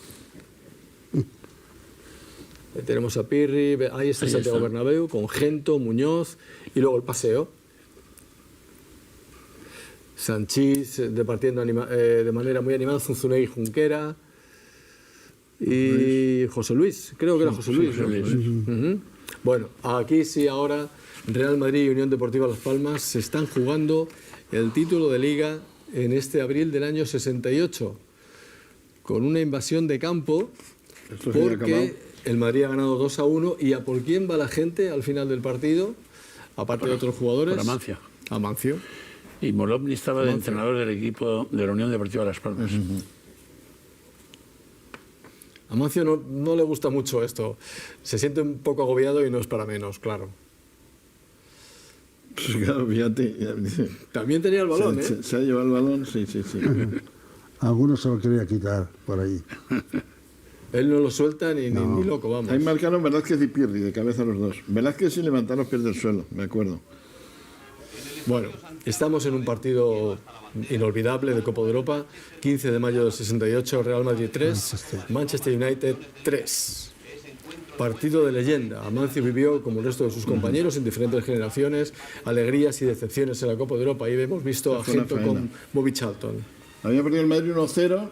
Tenemos a Pirri, ahí está Santiago Bernabéu, con Gento, Muñoz, y luego el paseo. Sanchís departiendo de manera muy animada, Zunzunegui Junquera y José Luis, creo que era José Luis. ¿No? Bueno, aquí sí ahora Real Madrid y Unión Deportiva Las Palmas se están jugando el título de Liga en este abril del año 68, con una invasión de campo, porque el Madrid ha ganado 2-1, y ¿a por quién va la gente al final del partido? Aparte de otros jugadores. Por Amancio. Amancio. Y Molovny estaba de entrenador del equipo de la Unión Deportiva Las Palmas. Amancio no le gusta mucho esto. Se siente un poco agobiado y no es para menos, claro. Pues claro, fíjate. También tenía el balón, se ha llevado el balón, sí. Algunos se lo quería quitar por ahí. Él no lo suelta ni loco, vamos. Ahí marcaron Velázquez y Pirri, de cabeza los dos. Velázquez sin levantar los pies del suelo, me acuerdo. Bueno, estamos en un partido inolvidable de Copa de Europa, 15 de mayo del 68, Real Madrid 3, Manchester United 3. Partido de leyenda. Amancio vivió, como el resto de sus compañeros, en diferentes generaciones, alegrías y decepciones en la Copa de Europa. Ahí hemos visto a Gento con Bobby Charlton. Había perdido el Madrid 1-0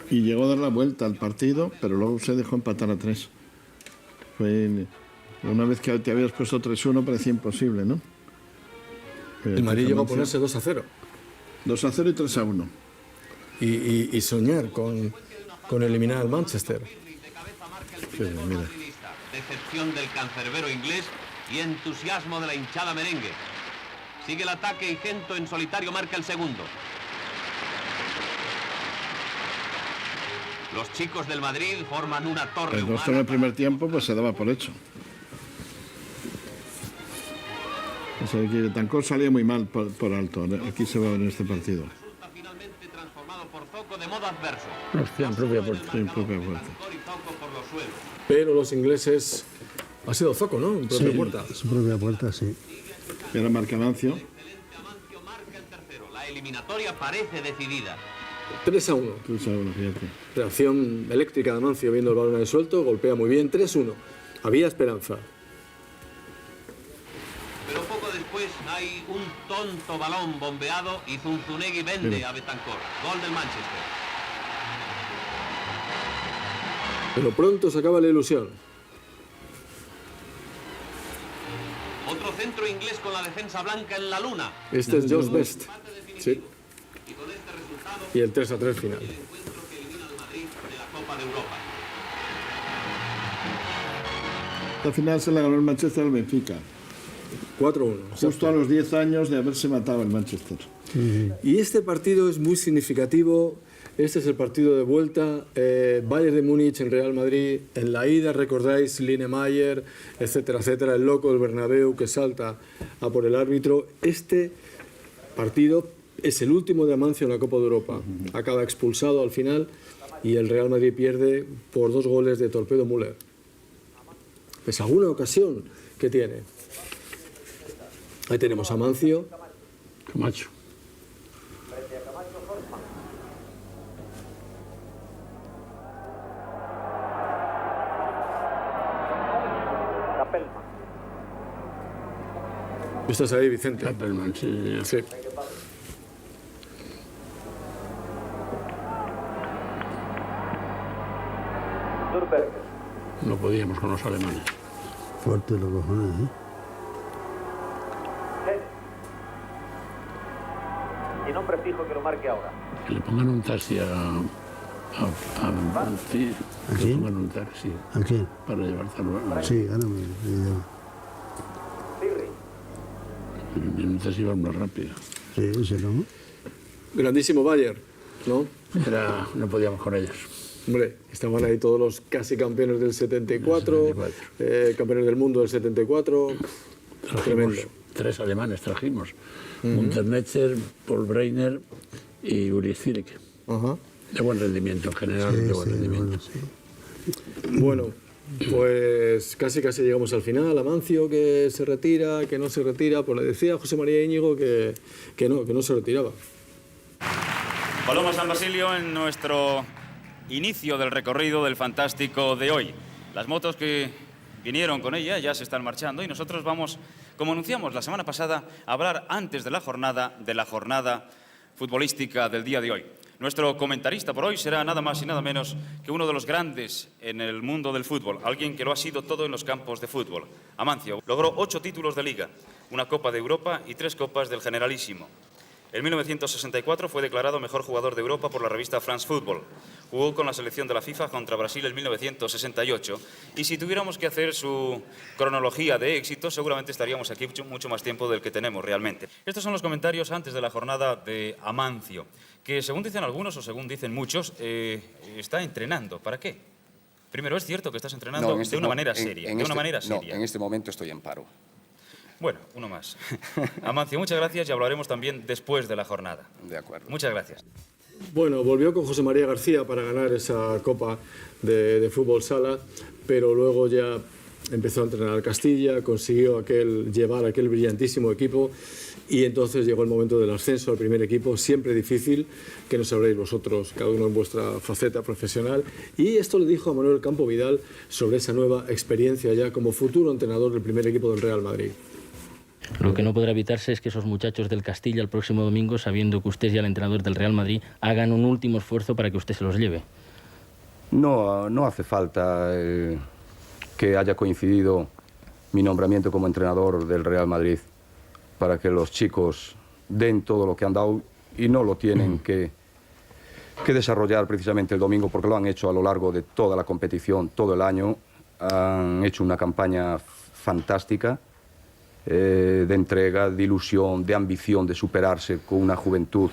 y llegó a dar la vuelta al partido, pero luego se dejó empatar a 3. Fue una vez que te habías puesto 3-1 parecía imposible, ¿no? El Madrid llegó a ponerse 2-0. 2-0 y 3-1. Y soñar con eliminar al Manchester. Mira. Decepción del cancerbero inglés y entusiasmo de la hinchada merengue. Sigue el ataque y Gento en solitario marca el segundo. Los chicos del Madrid forman una torre El 2-0 humana. en el primer tiempo pues se daba por hecho. O sea, que Tancor salía muy mal por alto. Aquí se va a ver en este partido. Finalmente transformado por Zoco de modo adverso. Hostia, en propia puerta. Sí, en propia puerta. Pero los ingleses... Ha sido Zoco, ¿no? En propia puerta. Su propia puerta, sí. Y ahora marca Amancio. eliminatoria parece decidida. 3-1. 3-1, fíjate. Reacción eléctrica de Amancio viendo el balón ahí suelto, golpea muy bien, 3-1. Había esperanza. Pero poco después hay un tonto balón bombeado y Zunzunegui vende a Betancourt. Gol del Manchester. Pero pronto se acaba la ilusión. Otro centro inglés con la defensa blanca en la luna. Este es Josh Best. Sí. Y el 3-3 final. La final se la ganó el Manchester al Benfica. 4-1. Justo a los 10 años de haberse matado el Manchester. Y este partido es muy significativo. Este es el partido de vuelta. Bayern de Múnich en Real Madrid. En la ida, recordáis, Linemeyer, etcétera, etcétera. El loco del Bernabéu que salta a por el árbitro. Este partido es el último de Amancio en la Copa de Europa. Acaba expulsado al final y el Real Madrid pierde por 2 goles de Torpedo Müller. Pues alguna ocasión que tiene. Ahí tenemos a Amancio. Camacho. ¿Tú estás ahí, Vicente? Capelman, sí. Sí. No podíamos con los alemanes. Fuerte los cojones, ¿eh? Y nombre fijo que lo marque ahora. Que le pongan un taxi sí, ¿A que quién? le pongan un taxi. ¿A quién? Para llevarte al Sí, ahora me un taxi va más rápido. Sí, ese no. Grandísimo Bayern, ¿no? No podíamos con ellos. Hombre, estaban ahí todos los casi campeones del 74, campeones del mundo del 74. Tremendo. 3 alemanes trajimos. Unternetzer, Paul Breitner y Uri Zirek. De buen rendimiento en general, de buen rendimiento. Bueno, pues casi llegamos al final. Amancio que se retira, que no se retira. Pues le decía a José María Íñigo que no se retiraba. Paloma San Basilio en nuestro inicio del recorrido del Fantástico de hoy. Las motos que vinieron con ella ya se están marchando y nosotros vamos, como anunciamos la semana pasada, a hablar antes de la jornada futbolística del día de hoy. Nuestro comentarista por hoy será nada más y nada menos que uno de los grandes en el mundo del fútbol, alguien que lo ha sido todo en los campos de fútbol. Amancio logró 8 títulos de Liga, una Copa de Europa y 3 Copas del Generalísimo. En 1964 fue declarado mejor jugador de Europa por la revista France Football. Jugó con la selección de la FIFA contra Brasil en 1968 y si tuviéramos que hacer su cronología de éxitos seguramente estaríamos aquí mucho más tiempo del que tenemos realmente. Estos son los comentarios antes de la jornada de Amancio, que según dicen algunos o según dicen muchos, está entrenando. ¿Para qué? Primero, ¿es cierto que estás entrenando de una manera seria? No, en este momento estoy en paro. Bueno, uno más. Amancio, muchas gracias y hablaremos también después de la jornada. De acuerdo. Muchas gracias. Bueno, volvió con José María García para ganar esa Copa de Fútbol Sala, pero luego ya empezó a entrenar al Castilla, consiguió llevar aquel brillantísimo equipo y entonces llegó el momento del ascenso al primer equipo, siempre difícil, que nos sabréis vosotros, cada uno en vuestra faceta profesional. Y esto le dijo a Manuel Campo Vidal sobre esa nueva experiencia ya como futuro entrenador del primer equipo del Real Madrid. Lo que no podrá evitarse es que esos muchachos del Castilla el próximo domingo, sabiendo que usted es ya el entrenador del Real Madrid, hagan un último esfuerzo para que usted se los lleve. No hace falta que haya coincidido mi nombramiento como entrenador del Real Madrid para que los chicos den todo lo que han dado y no lo tienen que desarrollar precisamente el domingo porque lo han hecho a lo largo de toda la competición, todo el año. Han hecho una campaña fantástica. De entrega, de ilusión, de ambición, de superarse con una juventud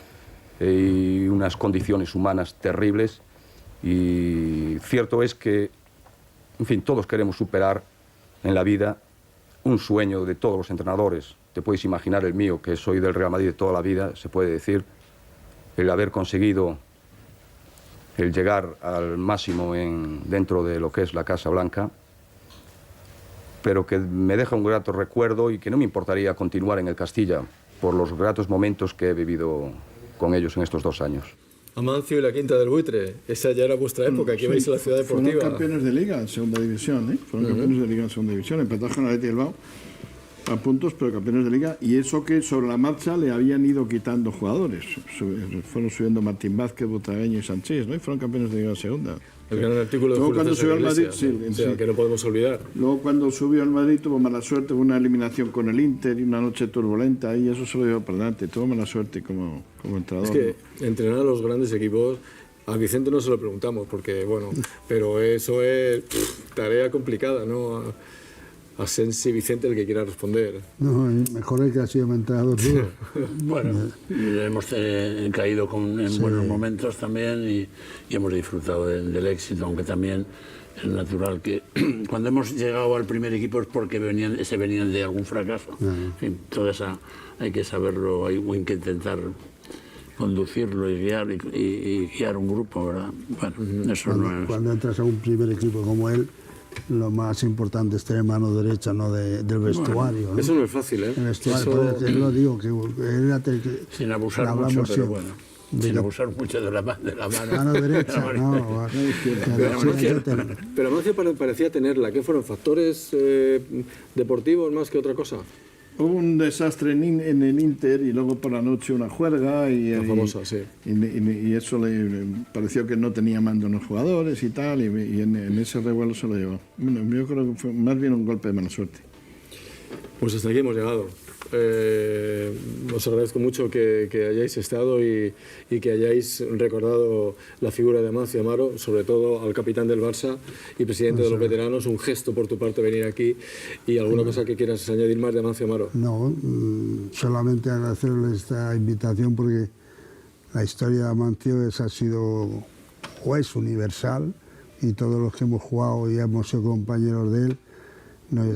y unas condiciones humanas terribles. Y cierto es que, en fin, todos queremos superar en la vida un sueño de todos los entrenadores. Te puedes imaginar el mío, que soy del Real Madrid de toda la vida, se puede decir, el haber conseguido el llegar al máximo dentro de lo que es la Casa Blanca, pero que me deja un grato recuerdo y que no me importaría continuar en el Castilla por los gratos momentos que he vivido con ellos en estos 2 años. Amancio y la Quinta del Buitre, esa ya era vuestra época, aquí vais a la ciudad deportiva. Fueron campeones de Liga en segunda división, Fueron campeones de Liga en segunda división, empataron con el Athletic Bilbao a puntos, pero campeones de Liga, y eso que sobre la marcha le habían ido quitando jugadores. Fueron subiendo Martín Vázquez, Butragueño y Sánchez, ¿no? Y fueron campeones de Liga en segunda. El gran artículo de Luego, cuando subió al Madrid, que no podemos olvidar. Luego, cuando subió al Madrid, tuvo mala suerte, hubo una eliminación con el Inter y una noche turbulenta, y eso se lo llevó por delante. Tuvo mala suerte como entrenador. Es que entrenar a los grandes equipos, a Vicente no se lo preguntamos, porque bueno, pero eso es tarea complicada, ¿no? A Sensi Vicente el que quiera responder. No, mejor el que ha sido mi entrenador duro. Bueno, hemos caído en buenos momentos también y hemos disfrutado del éxito, aunque también es natural que cuando hemos llegado al primer equipo es porque se venían de algún fracaso. En fin, toda esa hay que saberlo, hay que intentar conducirlo y guiar un grupo, ¿verdad? Bueno, eso no es... Cuando entras a un primer equipo como él, lo más importante es tener mano derecha, ¿no? del vestuario. Bueno, eso no es fácil, ¿eh? El vestuario, eso... lo digo, que era sin abusar mucho, pero bueno. Sin abusar mucho de la mano derecha, no. Pero Amancio parecía tenerla. ¿Qué fueron? ¿Factores deportivos más que otra cosa? Hubo un desastre en el Inter y luego por la noche una juerga y eso le pareció que no tenía mando en los jugadores y tal, y en ese revuelo se lo llevó. Bueno, yo creo que fue más bien un golpe de mala suerte. Pues hasta aquí hemos llegado. Os agradezco mucho que hayáis estado y que hayáis recordado la figura de Amancio Amaro, sobre todo al capitán del Barça y presidente de los veteranos. Un gesto por tu parte venir aquí. ¿Y alguna cosa que quieras añadir más de Amancio Amaro? No, solamente agradecerle esta invitación, porque la historia de Amancio ha sido o es universal, y todos los que hemos jugado y hemos sido compañeros de él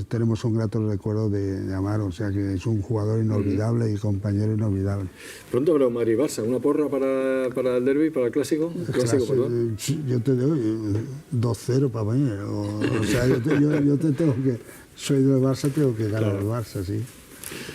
tenemos un grato recuerdo de Amaro, o sea que es un jugador inolvidable y compañero inolvidable. Pronto habrá un Madrid-Barça, ¿una porra para el derbi, para el clásico? Perdón. Yo te doy 2-0 para mañana, o sea, yo te tengo que, soy del Barça, tengo que ganar el Barça, sí.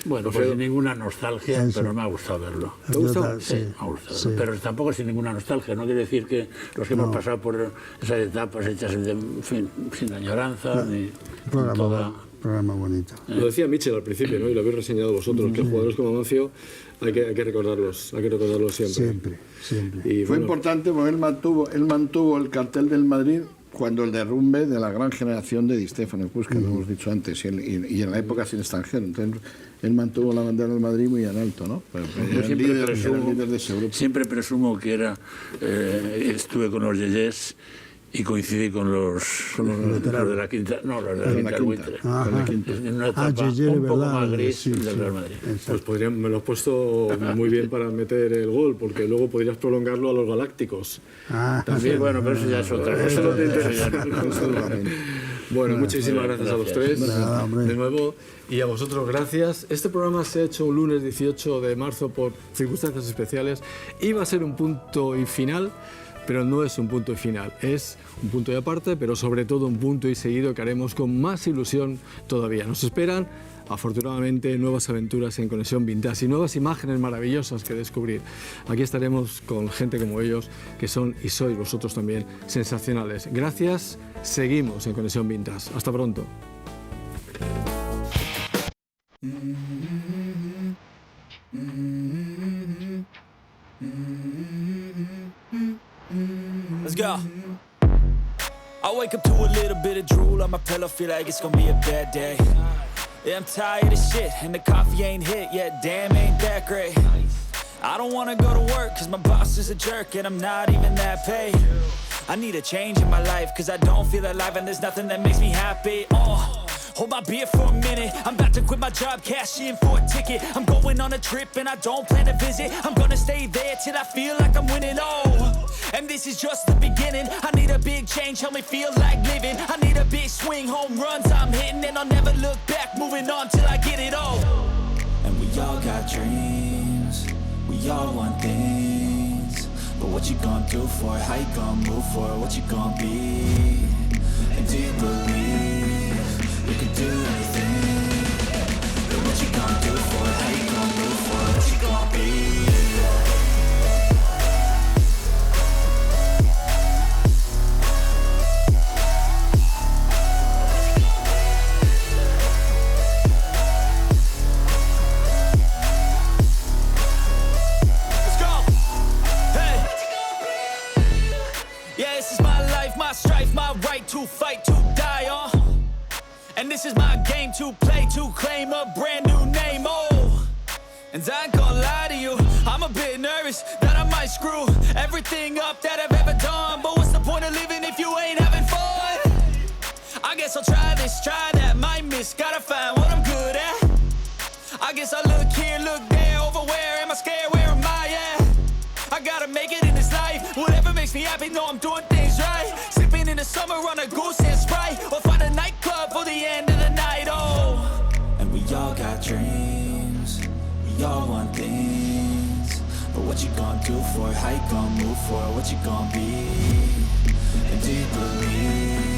Bueno, pues sin ninguna nostalgia, pero me ha gustado verlo. ¿Te ha gustado? Sí, me ha gustado. Sí. Pero tampoco sin ninguna nostalgia. No quiere decir que los que hemos pasado por esas etapas hechas sin añoranza ni programa bonito. Lo decía Michel al principio, ¿no? Y lo habéis reseñado vosotros, que jugadores como Amancio hay que recordarlos siempre. Siempre. Y fue importante porque él mantuvo el cartel del Madrid cuando el derrumbe de la gran generación de Di Stéfano, pues que lo hemos dicho antes, y en la época sin extranjero. Entonces, él mantuvo la bandera del Madrid muy en alto, ¿no? Yo siempre presumo que estuve con los Yeyés y coincidí con los de la Quinta, no, los de la Quinta del Buitre. En una etapa un poco más gris del Real Madrid. Pues me lo has puesto muy bien para meter el gol, porque luego podrías prolongarlo a los Galácticos. También, sí, bueno, pero eso ya es otra cosa. Eso no te interesa. Bueno, muchísimas gracias a los tres, de nuevo, y a vosotros gracias. Este programa se ha hecho un lunes 18 de marzo por circunstancias especiales. Iba a ser un punto y final, pero no es un punto y final, es un punto y aparte, pero sobre todo un punto y seguido que haremos con más ilusión todavía. Nos esperan, afortunadamente, nuevas aventuras en Conexión Vintage y nuevas imágenes maravillosas que descubrir. Aquí estaremos con gente como ellos, que son, y sois vosotros también, sensacionales. Gracias, seguimos en Conexión Vintage. Hasta pronto. Let's go. I wake up to a little bit of drool on my pillow, feel like it's gonna be a bad day. Yeah, I'm tired of shit, and the coffee ain't hit yet, damn, ain't that great. I don't wanna go to work, cause my boss is a jerk, and I'm not even that paid. I need a change in my life, cause I don't feel alive, and there's nothing that makes me happy. Hold my beer for a minute, I'm about to quit my job, cash in for a ticket. I'm going on a trip and I don't plan to visit. I'm gonna stay there till I feel like I'm winning, and this is just the beginning. I need a big change, help me feel like living. I need a big swing, home runs I'm hitting, and I'll never look back, moving on till I get it all. And we all got dreams, we all want things, but what you gonna do for it? How you gonna move for it? What you gonna be? And do you believe you can do anything? But what you gonna do for it? How you gonna move for it? What you gonna be? right to fight, to die on. And this is my game to play, to claim a brand new name, oh. And I ain't gonna lie to you, I'm a bit nervous that I might screw everything up that I've ever done. But what's the point of living if you ain't having fun? I guess I'll try this, try that, might miss, gotta find what I'm good at. I guess I look here, look there, over where am I scared, where am I at? I gotta make it in this life, whatever makes me happy, know I'm doing things right. Sipping in the summer on a goose and Sprite, or find a nightclub for the end of the night, oh. And we all got dreams, we all want things, but what you gonna do for it, how you gonna move for it, what you gonna be, and do you believe